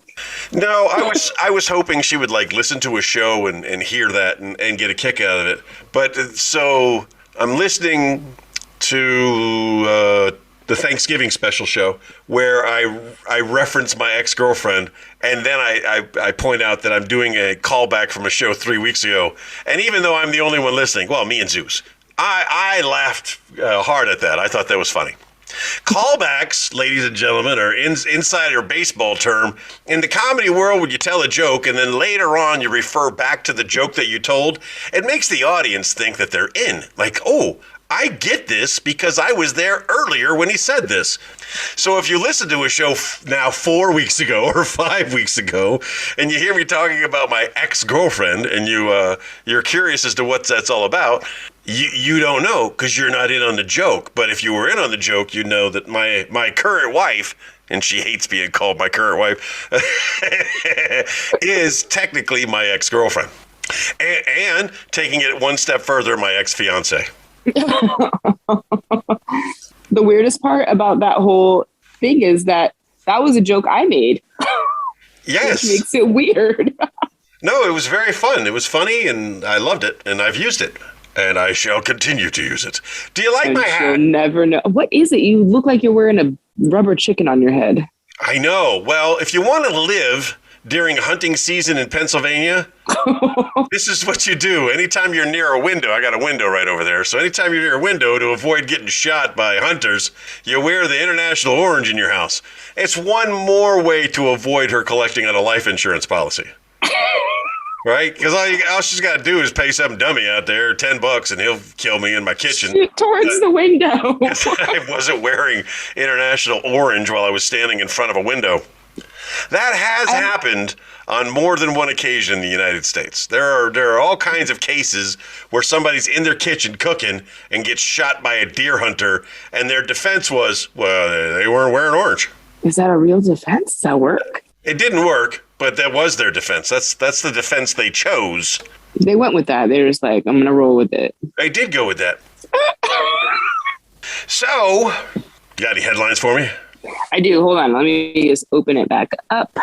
No, I was hoping she would like listen to a show and hear that and get a kick out of it. But so I'm listening to the Thanksgiving special show where I reference my ex-girlfriend, and then I point out that I'm doing a callback from a show 3 weeks ago. And even though I'm the only one listening, well, me and Zeus, I laughed hard at that. I thought that was funny. Callbacks, ladies and gentlemen, are insider baseball term. In the comedy world, when you tell a joke and then later on you refer back to the joke that you told, it makes the audience think that they're in. Like, oh, I get this because I was there earlier when he said this. So if you listen to a show now 4 weeks ago or 5 weeks ago, and you hear me talking about my ex-girlfriend, and you're curious as to what that's all about, you don't know because you're not in on the joke. But if you were in on the joke, you know that my current wife, and she hates being called my current wife, is technically my ex-girlfriend. And taking it one step further, my ex-fiance. The weirdest part about that whole thing is that was a joke I made. Yes. Which makes it weird. No, it was very fun. It was funny, and I loved it, and I've used it, and I shall continue to use it. Do you like my hat? You'll never know. What is it? You look like you're wearing a rubber chicken on your head. I know. Well, if you want to live during hunting season in Pennsylvania, this is what you do. Anytime you're near a window, I got a window right over there. So anytime you're near a window, to avoid getting shot by hunters, you wear the international orange in your house. It's one more way to avoid her collecting on a life insurance policy. Right? Because all she's got to do is pay some dummy out there $10 and he'll kill me in my kitchen. Shoot towards the window. I wasn't wearing international orange while I was standing in front of a window. That has happened on more than one occasion in the United States. There are all kinds of cases where somebody's in their kitchen cooking and gets shot by a deer hunter, and their defense was, well, they weren't wearing orange. Is that a real defense? Does that work? It didn't work, but that was their defense. That's the defense they chose. They went with that. They're just like, I'm going to roll with it. They did go with that. So, you got any headlines for me? I do. Hold on. Let me just open it back up.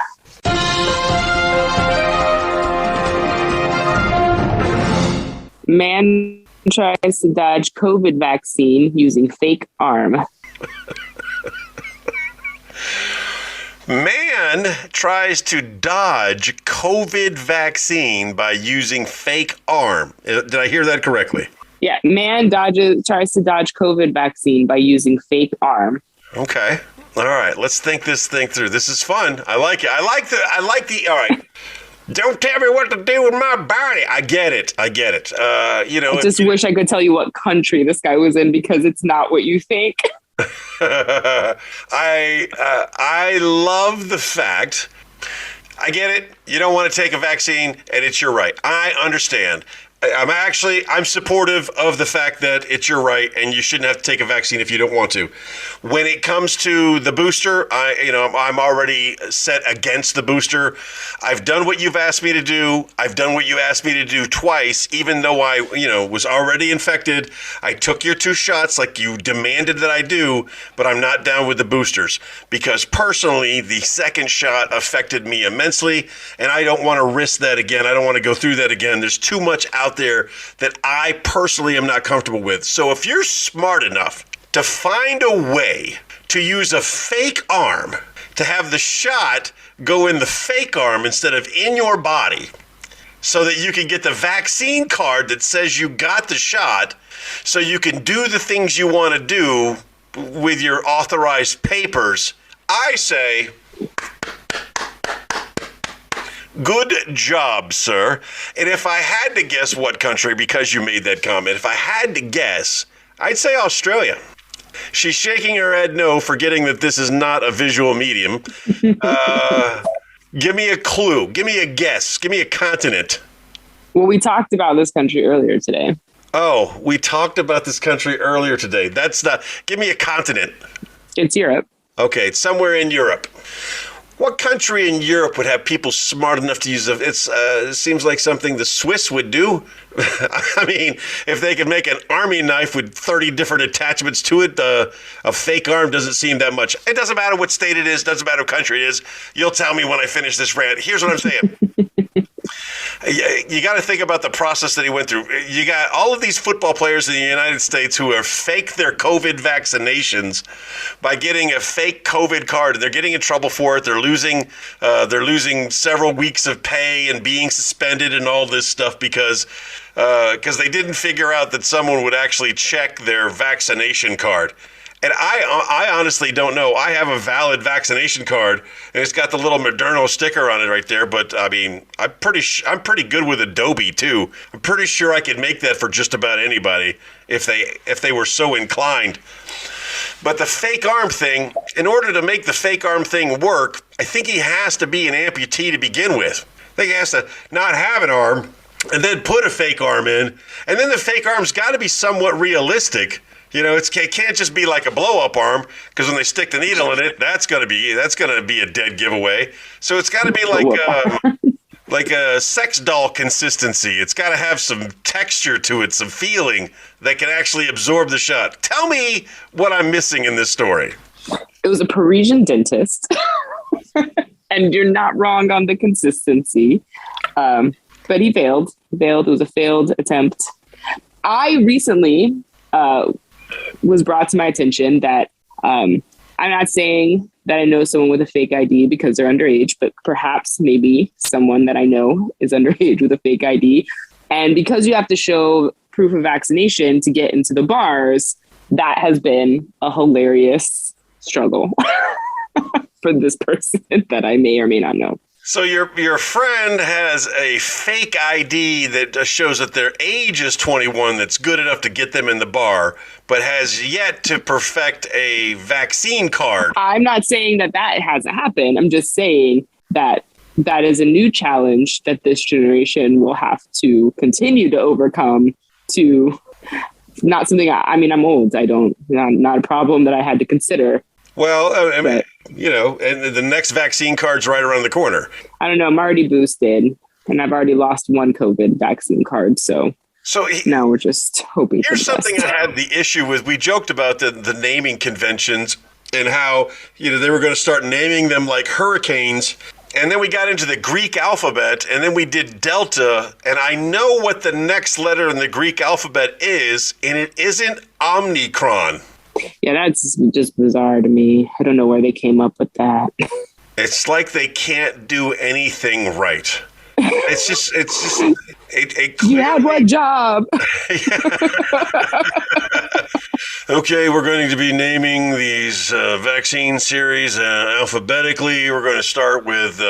Man tries to dodge COVID vaccine using fake arm. Man tries to dodge COVID vaccine by using fake arm. Did I hear that correctly? Yeah. Man tries to dodge COVID vaccine by using fake arm. Okay. All right, let's think this thing through. This is fun. I like it. I like the. All right. Don't tell me what to do with my body. I get it. I just wish I could tell you what country this guy was in because it's not what you think. I love the fact. I get it. You don't want to take a vaccine, and it's your right. I understand. I'm supportive of the fact that it's your right and you shouldn't have to take a vaccine if you don't want to. When it comes to the booster, I'm already set against the booster. I've done what you've asked me to do. I've done what you asked me to do twice, even though I, was already infected. I took your 2 shots like you demanded that I do, but I'm not down with the boosters because personally, the second shot affected me immensely, and I don't want to risk that again. I don't want to go through that again. There's too much out there that I personally am not comfortable with. So if you're smart enough to find a way to use a fake arm to have the shot go in the fake arm instead of in your body so that you can get the vaccine card that says you got the shot so you can do the things you want to do with your authorized papers, I say, good job, sir. And if I had to guess what country, because you made that comment, if I had to guess, I'd say Australia. She's shaking her head no, forgetting that this is not a visual medium. Give me a clue. Give me a guess. Give me a continent. Well, we talked about this country earlier today. Oh, we talked about this country earlier today. That's not... Give me a continent. It's Europe. Okay, it's somewhere in Europe. What country in Europe would have people smart enough to use it? It seems like something the Swiss would do. I mean, if they could make an army knife with 30 different attachments to it, a fake arm doesn't seem that much. It doesn't matter what state it is, doesn't matter what country it is. You'll tell me when I finish this rant. Here's what I'm saying. You got to think about the process that he went through. You got all of these football players in the United States who are fake their COVID vaccinations by getting a fake COVID card. They're getting in trouble for it. They're losing several weeks of pay and being suspended and all this stuff because they didn't figure out that someone would actually check their vaccination card. And I honestly don't know. I have a valid vaccination card, and it's got the little Moderna sticker on it right there. But I mean, I'm pretty good with Adobe too. I'm pretty sure I could make that for just about anybody if they were so inclined. But the fake arm thing, in order to make the fake arm thing work, I think he has to be an amputee to begin with. I think he has to not have an arm and then put a fake arm in, and then the fake arm's got to be somewhat realistic. You know, it can't just be like a blow-up arm, because when they stick the needle in it, that's gonna be a dead giveaway. So it's got to be like a sex doll consistency. It's got to have some texture to it, some feeling that can actually absorb the shot. Tell me what I'm missing in this story. It was a Parisian dentist, and you're not wrong on the consistency. But he failed. It was a failed attempt. I recently was brought to my attention that I'm not saying that I know someone with a fake ID because they're underage, but perhaps maybe someone that I know is underage with a fake ID. And because you have to show proof of vaccination to get into the bars, that has been a hilarious struggle for this person that I may or may not know. So your friend has a fake ID that shows that their age is 21 that's good enough to get them in the bar, but has yet to perfect a vaccine card. I'm not saying that hasn't happened. I'm just saying that is a new challenge that this generation will have to continue to overcome. To not something. I'm old. Not a problem that I had to consider. Well, I mean, you know, and the next vaccine card's right around the corner. I don't know. I'm already boosted, and I've already lost one COVID vaccine card. So now we're just hoping. Here's something I had the issue with. We joked about the naming conventions and how, you know, they were going to start naming them like hurricanes. And then we got into the Greek alphabet, and then we did Delta. And I know what the next letter in the Greek alphabet is, and it isn't Omicron. Yeah, that's just bizarre to me. I don't know where they came up with that. It's like they can't do anything right. It's just you had one job. Okay, we're going to be naming these vaccine series alphabetically. We're going to start with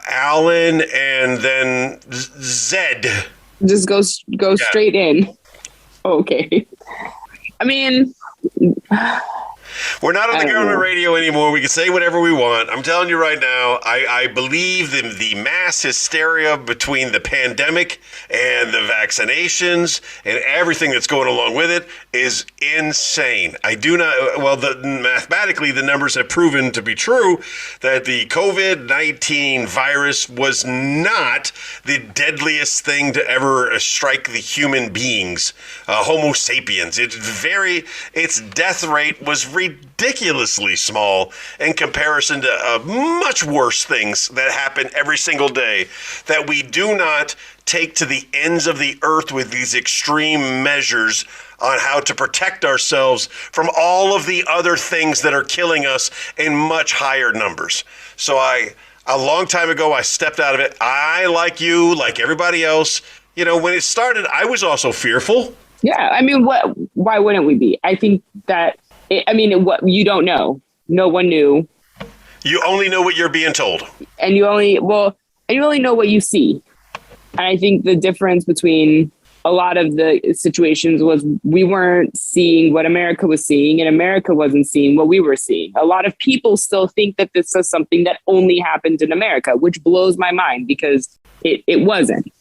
Alan and then Zed. Just go straight in. Okay. I mean, we're not on the government radio anymore. We can say whatever we want. I'm telling you right now, I believe the mass hysteria between the pandemic and the vaccinations and everything that's going along with it is insane. I do not, mathematically, the numbers have proven to be true that the COVID-19 virus was not the deadliest thing to ever strike the human beings, Homo sapiens. Its death rate was ridiculously small in comparison to much worse things that happen every single day that we do not take to the ends of the earth with these extreme measures on how to protect ourselves from all of the other things that are killing us in much higher numbers. So a long time ago, I stepped out of it. I, like you, like everybody else, you know, when it started, I was also fearful. Yeah, I mean, why wouldn't we be? I think that, what you don't know. No one knew. You only know what you're being told. And you only know what you see. And I think the difference between a lot of the situations was we weren't seeing what America was seeing, and America wasn't seeing what we were seeing. A lot of people still think that this is something that only happened in America, which blows my mind because it wasn't.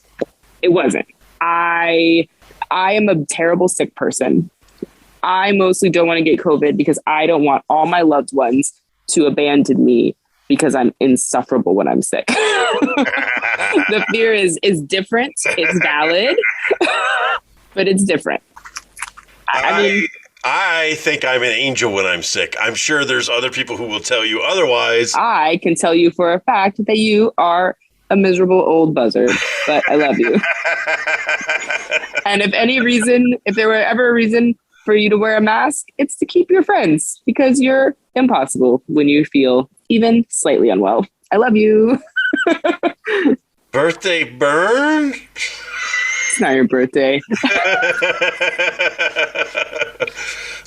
It wasn't. I am a terrible sick person. I mostly don't want to get COVID because I don't want all my loved ones to abandon me because I'm insufferable when I'm sick. The fear is different. It's valid, but it's different. I mean, I think I'm an angel when I'm sick. I'm sure there's other people who will tell you otherwise. I can tell you for a fact that you are a miserable old buzzard, but I love you. And if there were ever a reason for you to wear a mask, it's to keep your friends, because you're impossible when you feel even slightly unwell. I love you. Birthday burn? It's not your birthday.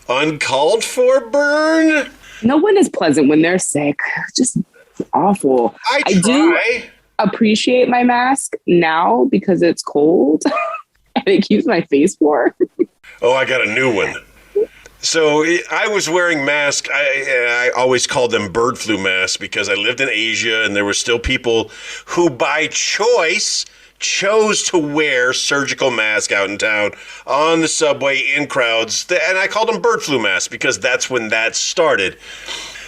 Uncalled for burn? No one is pleasant when they're sick. Just awful. I do appreciate my mask now because it's cold and it keeps my face warm. Oh, I got a new one. So I was wearing masks. I always called them bird flu masks because I lived in Asia and there were still people who by choice chose to wear surgical masks out in town, on the subway, in crowds. And I called them bird flu masks because that's when that started.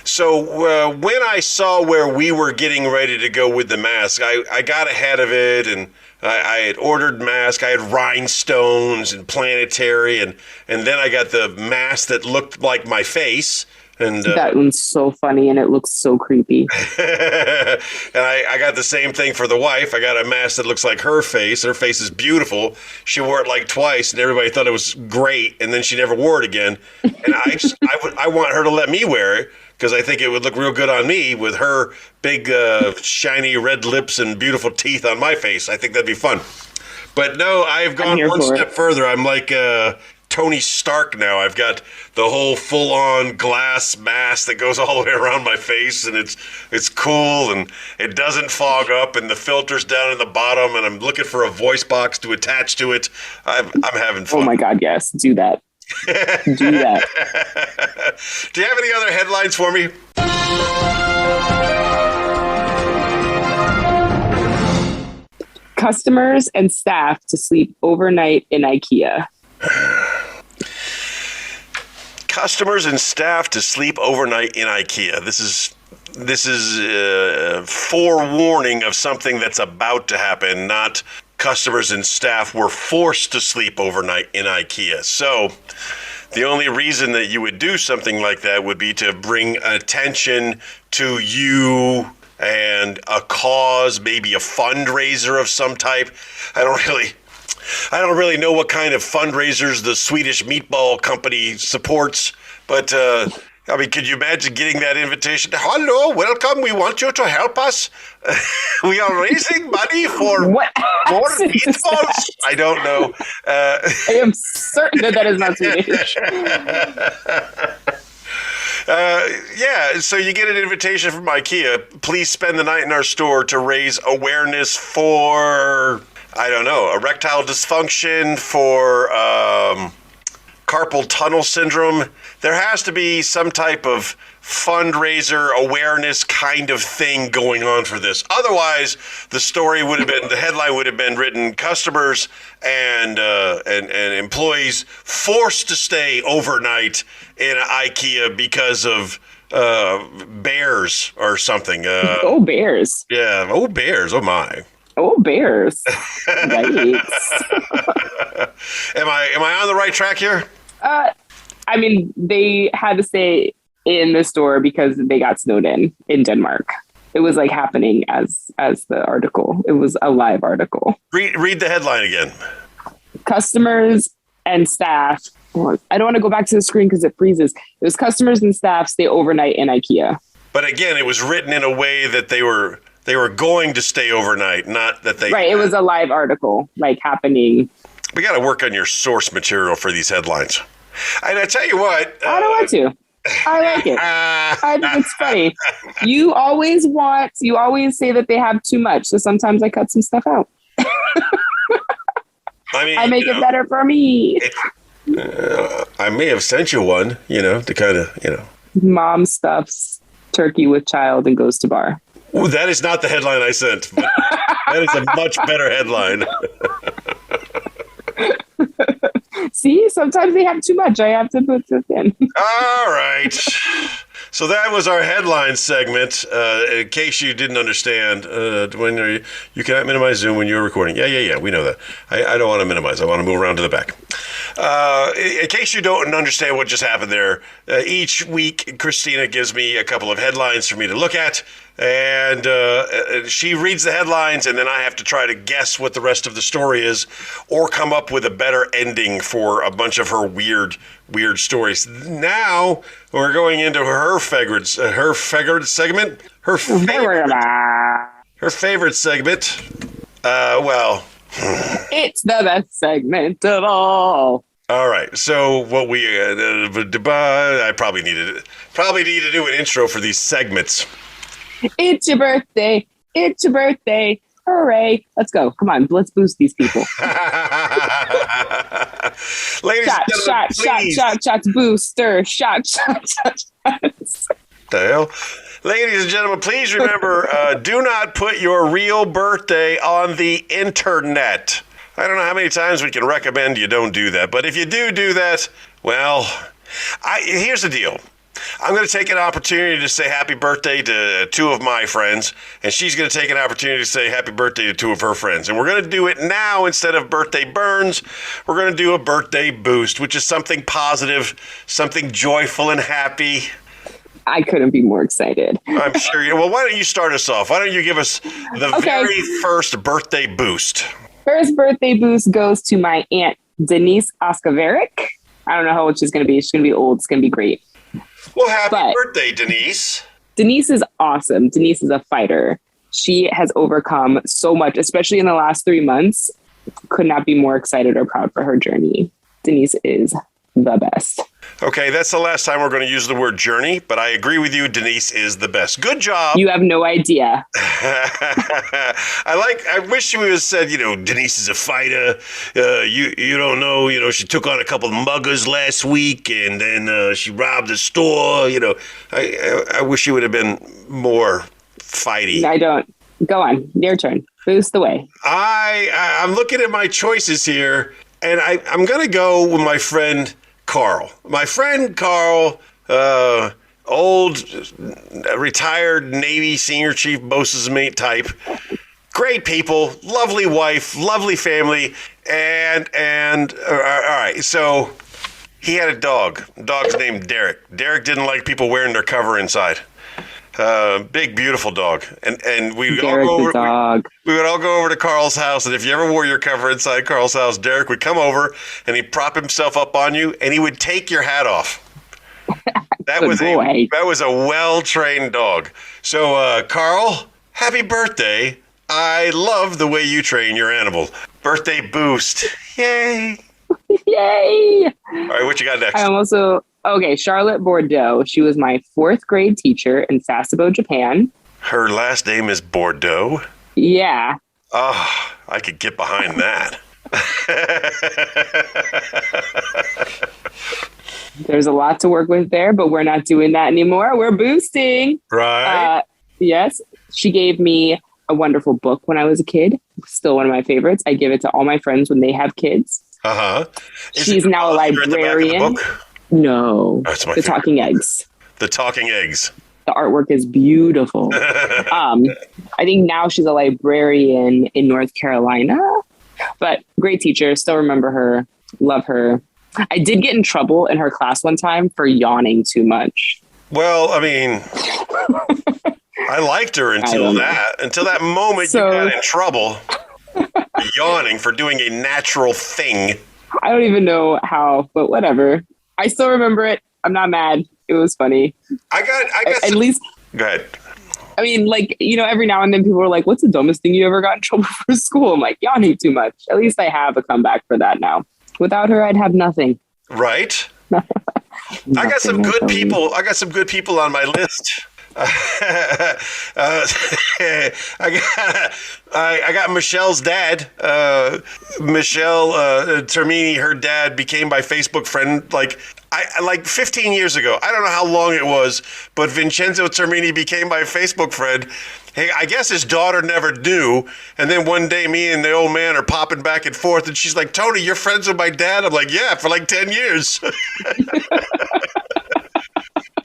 So when I saw where we were getting ready to go with the mask, I got ahead of it, and I had ordered masks. I had rhinestones and planetary, and then I got the mask that looked like my face. And that one's so funny, and it looks so creepy. And I got the same thing for the wife. I got a mask that looks like her face. Her face is beautiful. She wore it like twice, and everybody thought it was great, and then she never wore it again. And I want her to let me wear it, because I think it would look real good on me with her big, shiny red lips and beautiful teeth on my face. I think that'd be fun. But no, I've gone one step further. I'm like Tony Stark now. I've got the whole full-on glass mask that goes all the way around my face, and it's cool, and it doesn't fog up, and the filter's down in the bottom, and I'm looking for a voice box to attach to it. I'm having fun. Oh my God, yes. Do that. Do that. Do you have any other headlines for me? Customers and staff to sleep overnight in IKEA. Customers and staff to sleep overnight in IKEA. This is forewarning of something that's about to happen, not customers and staff were forced to sleep overnight in IKEA. So the only reason that you would do something like that would be to bring attention to you and a cause, maybe a fundraiser of some type. I don't really know what kind of fundraisers the Swedish meatball company supports, but I mean, could you imagine getting that invitation? Hello, welcome. We want you to help us. We are raising money for more meatballs. I don't know. I am certain that is not Swedish. Yeah, so you get an invitation from IKEA. Please spend the night in our store to raise awareness for, I don't know, erectile dysfunction, for carpal tunnel syndrome. There has to be some type of fundraiser awareness kind of thing going on for this. Otherwise, the headline would have been written: customers and employees forced to stay overnight in IKEA because of bears or something. Oh, bears. Yeah. Oh, bears. Oh, my. Oh, bears. Yikes. Am I on the right track here? I mean, they had to stay in the store because they got snowed in Denmark. It was like happening as the article. It was a live article. Read the headline again. Customers and staff. I don't want to go back to the screen because it freezes. It was customers and staff stay overnight in IKEA. But again, it was written in a way that they were going to stay overnight, not that they... Right, it was a live article, like, happening. We got to work on your source material for these headlines. And I tell you what... I don't want to. I like it. I think it's funny. You always say that they have too much, so sometimes I cut some stuff out. I mean, I make it better for me. I may have sent you one, to kind of, Mom stuffs turkey with child and goes to bar. Ooh, that is not the headline I sent. But that is a much better headline. See, sometimes they have too much. I have to put this in. All right. So that was our headline segment. In case you didn't understand, when you cannot minimize Zoom when you're recording. Yeah. We know that. I don't want to minimize. I want to move around to the back. In case you don't understand what just happened there, each week Christina gives me a couple of headlines for me to look at. And she reads the headlines, and then I have to try to guess what the rest of the story is, or come up with a better ending for a bunch of her weird stories. Now we're going into her favorite segment. Her favorite segment. It's the best segment of all. All right. So what we I probably need to do an intro for these segments. It's your birthday. It's your birthday. Hooray. Let's go. Come on. Let's boost these people. Ladies and gentlemen, shot, booster. Shot. The hell? Ladies and gentlemen, please remember, do not put your real birthday on the internet. I don't know how many times we can recommend you don't do that, but if you do that, well, here's the deal. I'm going to take an opportunity to say happy birthday to two of my friends, and she's going to take an opportunity to say happy birthday to two of her friends. And we're going to do it now instead of birthday burns. We're going to do a birthday boost, which is something positive, something joyful and happy. I couldn't be more excited. I'm sure you. Well, why don't you start us off? Why don't you give us the very first birthday boost? First birthday boost goes to my aunt, Denise Derrick. I don't know how old she's going to be. She's going to be old. It's going to be great. Well, happy birthday, Denise. Denise is awesome. Denise is a fighter. She has overcome so much, especially in the last 3 months. Could not be more excited or proud for her journey. Denise is the best. Okay, that's the last time we're going to use the word journey, but I agree with you. Denise is the best. Good job. You have no idea. I wish she would have said, Denise is a fighter. You don't know, she took on a couple of muggers last week, and then she robbed a store. I wish she would have been more fighty. I don't. Go on. Your turn. Boost the way. I'm looking at my choices here, and I'm going to go with my friend Karl. My friend Karl, old retired Navy senior chief bosun's mate type. Great people, lovely wife, lovely family, and all right. So he had a dog. The dog's named Derrick. Derrick didn't like people wearing their cover inside. Big, beautiful dog. And we would all go over to Karl's house. And if you ever wore your cover inside Karl's house, Derrick would come over and he'd prop himself up on you and he would take your hat off. That was a well-trained dog. So, Karl, happy birthday. I love the way you train your animal. Birthday boost. Yay. Yay. All right, what you got next? Charlotte Bordeaux. She was my 4th grade teacher in Sasebo, Japan. Her last name is Bordeaux? Yeah. Oh, I could get behind that. There's a lot to work with there, but we're not doing that anymore. We're boosting. Right. Yes. She gave me a wonderful book when I was a kid. Still one of my favorites. I give it to all my friends when they have kids. Uh-huh. She's now a librarian. No. Oh, it's my The favorite. Talking Eggs. The Talking Eggs. The artwork is beautiful. I think now she's a librarian in North Carolina, but great teacher. Still remember her. Love her. I did get in trouble in her class one time for yawning too much. Well, I mean, I liked her until that moment you got in trouble for yawning for doing a natural thing. I don't even know how, but whatever. I still remember it. I'm not mad. It was funny. I got at least. Go ahead. I mean, every now and then people are like, what's the dumbest thing you ever got in trouble for school? I'm like, yawning too much. At least I have a comeback for that now. Without her, I'd have nothing. Right? I got some good people. I got some good people on my list. I got Michelle's dad. Michelle Termini, her dad became my Facebook friend like 15 years ago. I don't know how long it was, but Vincenzo Termini became my Facebook friend. Hey, I guess his daughter never knew. And then one day me and the old man are popping back and forth and she's like, Tony, you're friends with my dad? I'm like, yeah, for like 10 years.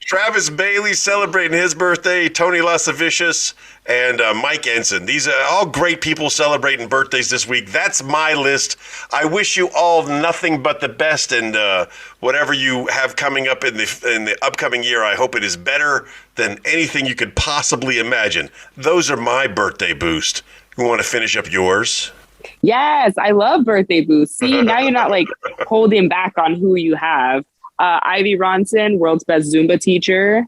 Travis Bailey celebrating his birthday, Tony Lasavicius, and Mike Ensign. These are all great people celebrating birthdays this week. That's my list. I wish you all nothing but the best, and whatever you have coming up in the upcoming year, I hope it is better than anything you could possibly imagine. Those are my birthday boost. You want to finish up yours? Yes, I love birthday boosts. See, now you're not like holding back on who you have. Ivy Ronson, world's best Zumba teacher.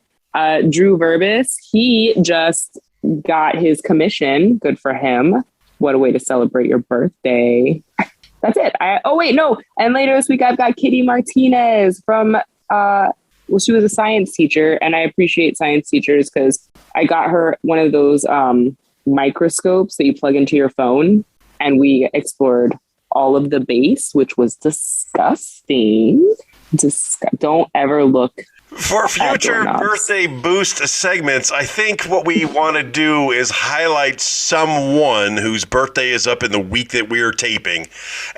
Drew Verbis, he just got his commission. Good for him. What a way to celebrate your birthday. That's it. And later this week, I've got Kitty Martinez from, she was a science teacher, and I appreciate science teachers because I got her one of those microscopes that you plug into your phone, and we explored all of the base, which was disgusting. Don't ever look. For future birthday boost segments, I think what we want to do is highlight someone whose birthday is up in the week that we are taping,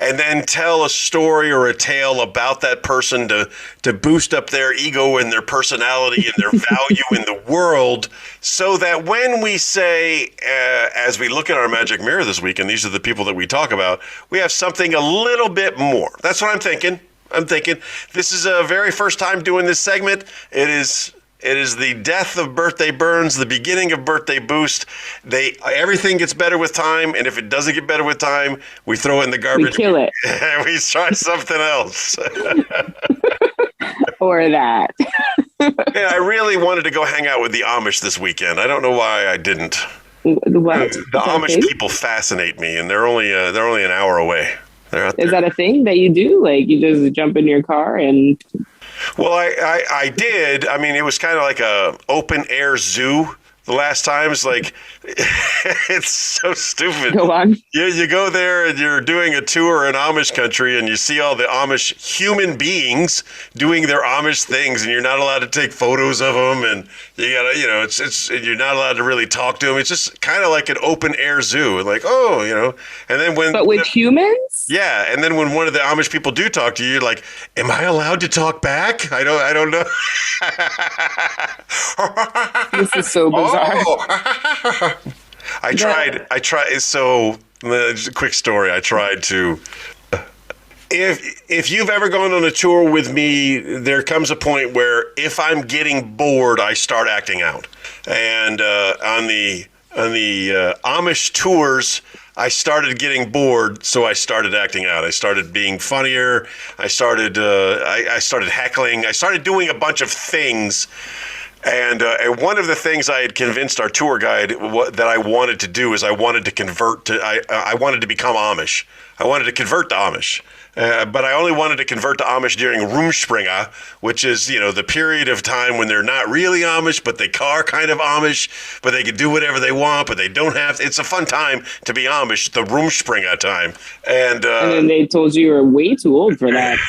and then tell a story or a tale about that person to boost up their ego and their personality and their value in the world, so that when we say, as we look at our magic mirror this week, and these are the people that we talk about, we have something a little bit more. That's what I'm thinking. This is a very first time doing this segment. It is the death of Birthday Burns, the beginning of Birthday Boost. Everything gets better with time, and if it doesn't get better with time, we throw it in the garbage. We kill it. And we try something else. Or that. Yeah, I really wanted to go hang out with the Amish this weekend. I don't know why I didn't. What? The Amish people fascinate me, and they're only an hour away. Is that a thing that you do? Like you just jump in your car and? Well, I did. I mean, it was kind of like a open air zoo. The last times, like, it's so stupid. Go on. You go there and you're doing a tour in Amish country, and you see all the Amish human beings doing their Amish things, and you're not allowed to take photos of them, and you gotta, it's you're not allowed to really talk to them. It's just kind of like an open air zoo, and like, and then but with humans. Yeah, and then when one of the Amish people do talk to you, you're like, am I allowed to talk back? I don't know. This is so bizarre. I tried. So, just a quick story. I tried to. If you've ever gone on a tour with me, there comes a point where if I'm getting bored, I start acting out. And on the Amish tours, I started getting bored, so I started acting out. I started being funnier. I started heckling. I started doing a bunch of things. And one of the things I had convinced our tour guide that I wanted to do is I wanted to I wanted to become Amish. I wanted to convert to Amish. But I only wanted to convert to Amish during Rumspringa, which is, the period of time when they're not really Amish, but they are kind of Amish, but they can do whatever they want, but they don't have to. It's a fun time to be Amish, the Rumspringa time. And then they told you were way too old for that.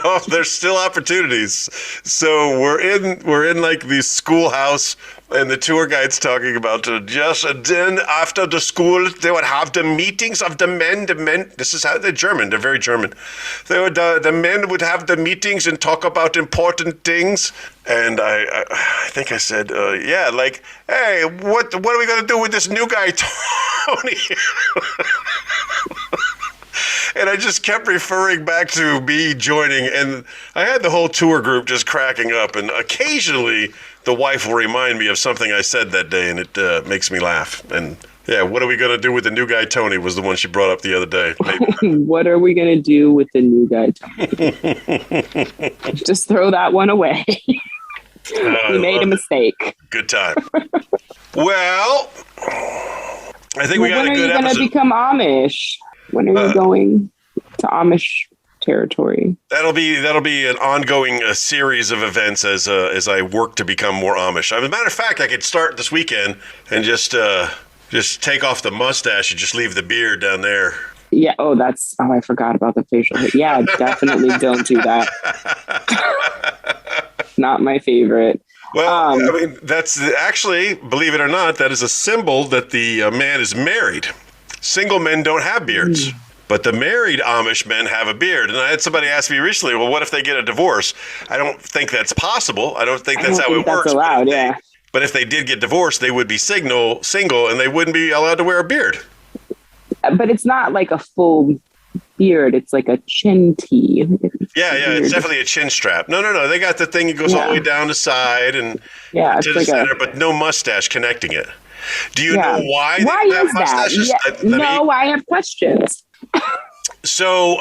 No, there's still opportunities. So we're in like the schoolhouse, and the tour guide's talking about just then after the school, they would have the meetings of the men. This is how they're German. They're very German. The men would have the meetings and talk about important things. And I think I said, like, hey, what are we going to do with this new guy, Tony? And I just kept referring back to me joining, and I had the whole tour group just cracking up, and occasionally the wife will remind me of something I said that day, and it makes me laugh. And yeah, what are we going to do with the new guy, Tony, was the one she brought up the other day. What are we going to do with the new guy, Tony? Just throw that one away. We made a mistake. Good time. Well, I think we got a good episode. When are you going to become Amish? When are you going to Amish territory? That'll be an ongoing series of events as I work to become more Amish. As a matter of fact, I could start this weekend and just take off the mustache and just leave the beard down there. Yeah. I forgot about the facial hair. Yeah, definitely don't do that. Not my favorite. Well, I mean, that's actually, believe it or not, that is a symbol that the man is married. Single men don't have beards, But the married Amish men have a beard. And I had somebody ask me recently, well, what if they get a divorce? I don't think that's possible. I don't think that's how it works. That's allowed, yeah. But if they did get divorced, they would be single, and they wouldn't be allowed to wear a beard. But it's not like a full beard. It's like a chin tee. Yeah, it's definitely a chin strap. No. They got the thing that goes all the way down the side and to the center, but no mustache connecting it. Do you know why? Why is that? No, I have questions. So,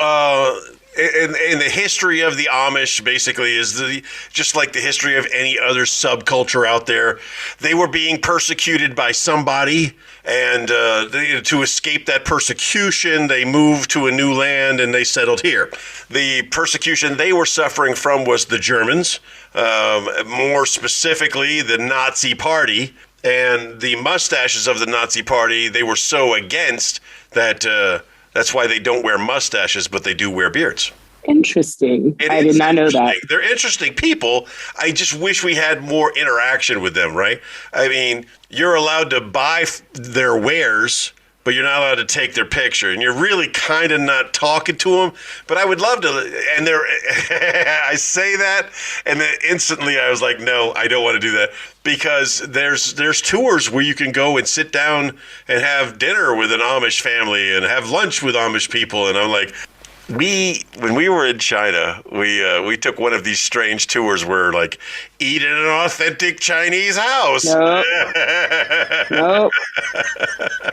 in the history of the Amish, basically, is just like the history of any other subculture out there. They were being persecuted by somebody, and to escape that persecution, they moved to a new land and they settled here. The persecution they were suffering from was the Germans, more specifically the Nazi Party. And the mustaches of the Nazi Party, they were so against that that's why they don't wear mustaches, but they do wear beards. Interesting. I did not know that. They're interesting people. I just wish we had more interaction with them, right? I mean, you're allowed to buy their wares, but you're not allowed to take their picture. And you're really kind of not talking to them. But I would love to. And I say that, and then instantly I was like, no, I don't want to do that. Because there's tours where you can go and sit down and have dinner with an Amish family and have lunch with Amish people. And I'm like, when we were in China, we took one of these strange tours where like eat in an authentic Chinese house.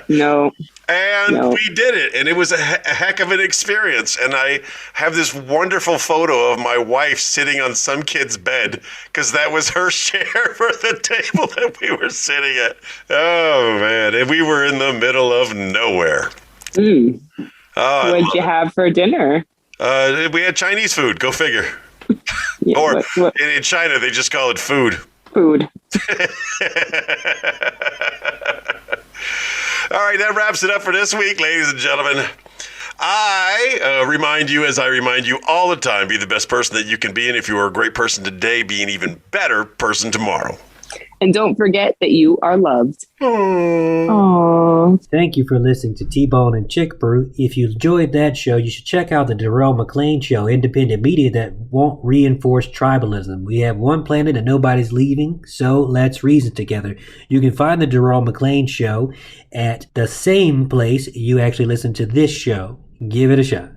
No. And we did it, and it was a heck of an experience. And I have this wonderful photo of my wife sitting on some kid's bed because that was her share for the table that we were sitting at. Oh, man. And we were in the middle of nowhere. What did you have for dinner? We had Chinese food. Go figure. Or in China, they just call it food. Food. All right, that wraps it up for this week, ladies and gentlemen. I remind you, as I remind you all the time, be the best person that you can be. And if you are a great person today, be an even better person tomorrow. And don't forget that you are loved. Aww. Thank you for listening to T-Bone and Chick Brew. If you enjoyed that show, you should check out the Darrell McClain Show, independent media that won't reinforce tribalism. We have one planet and nobody's leaving, so let's reason together. You can find the Darrell McClain Show at the same place you actually listen to this show. Give it a shot.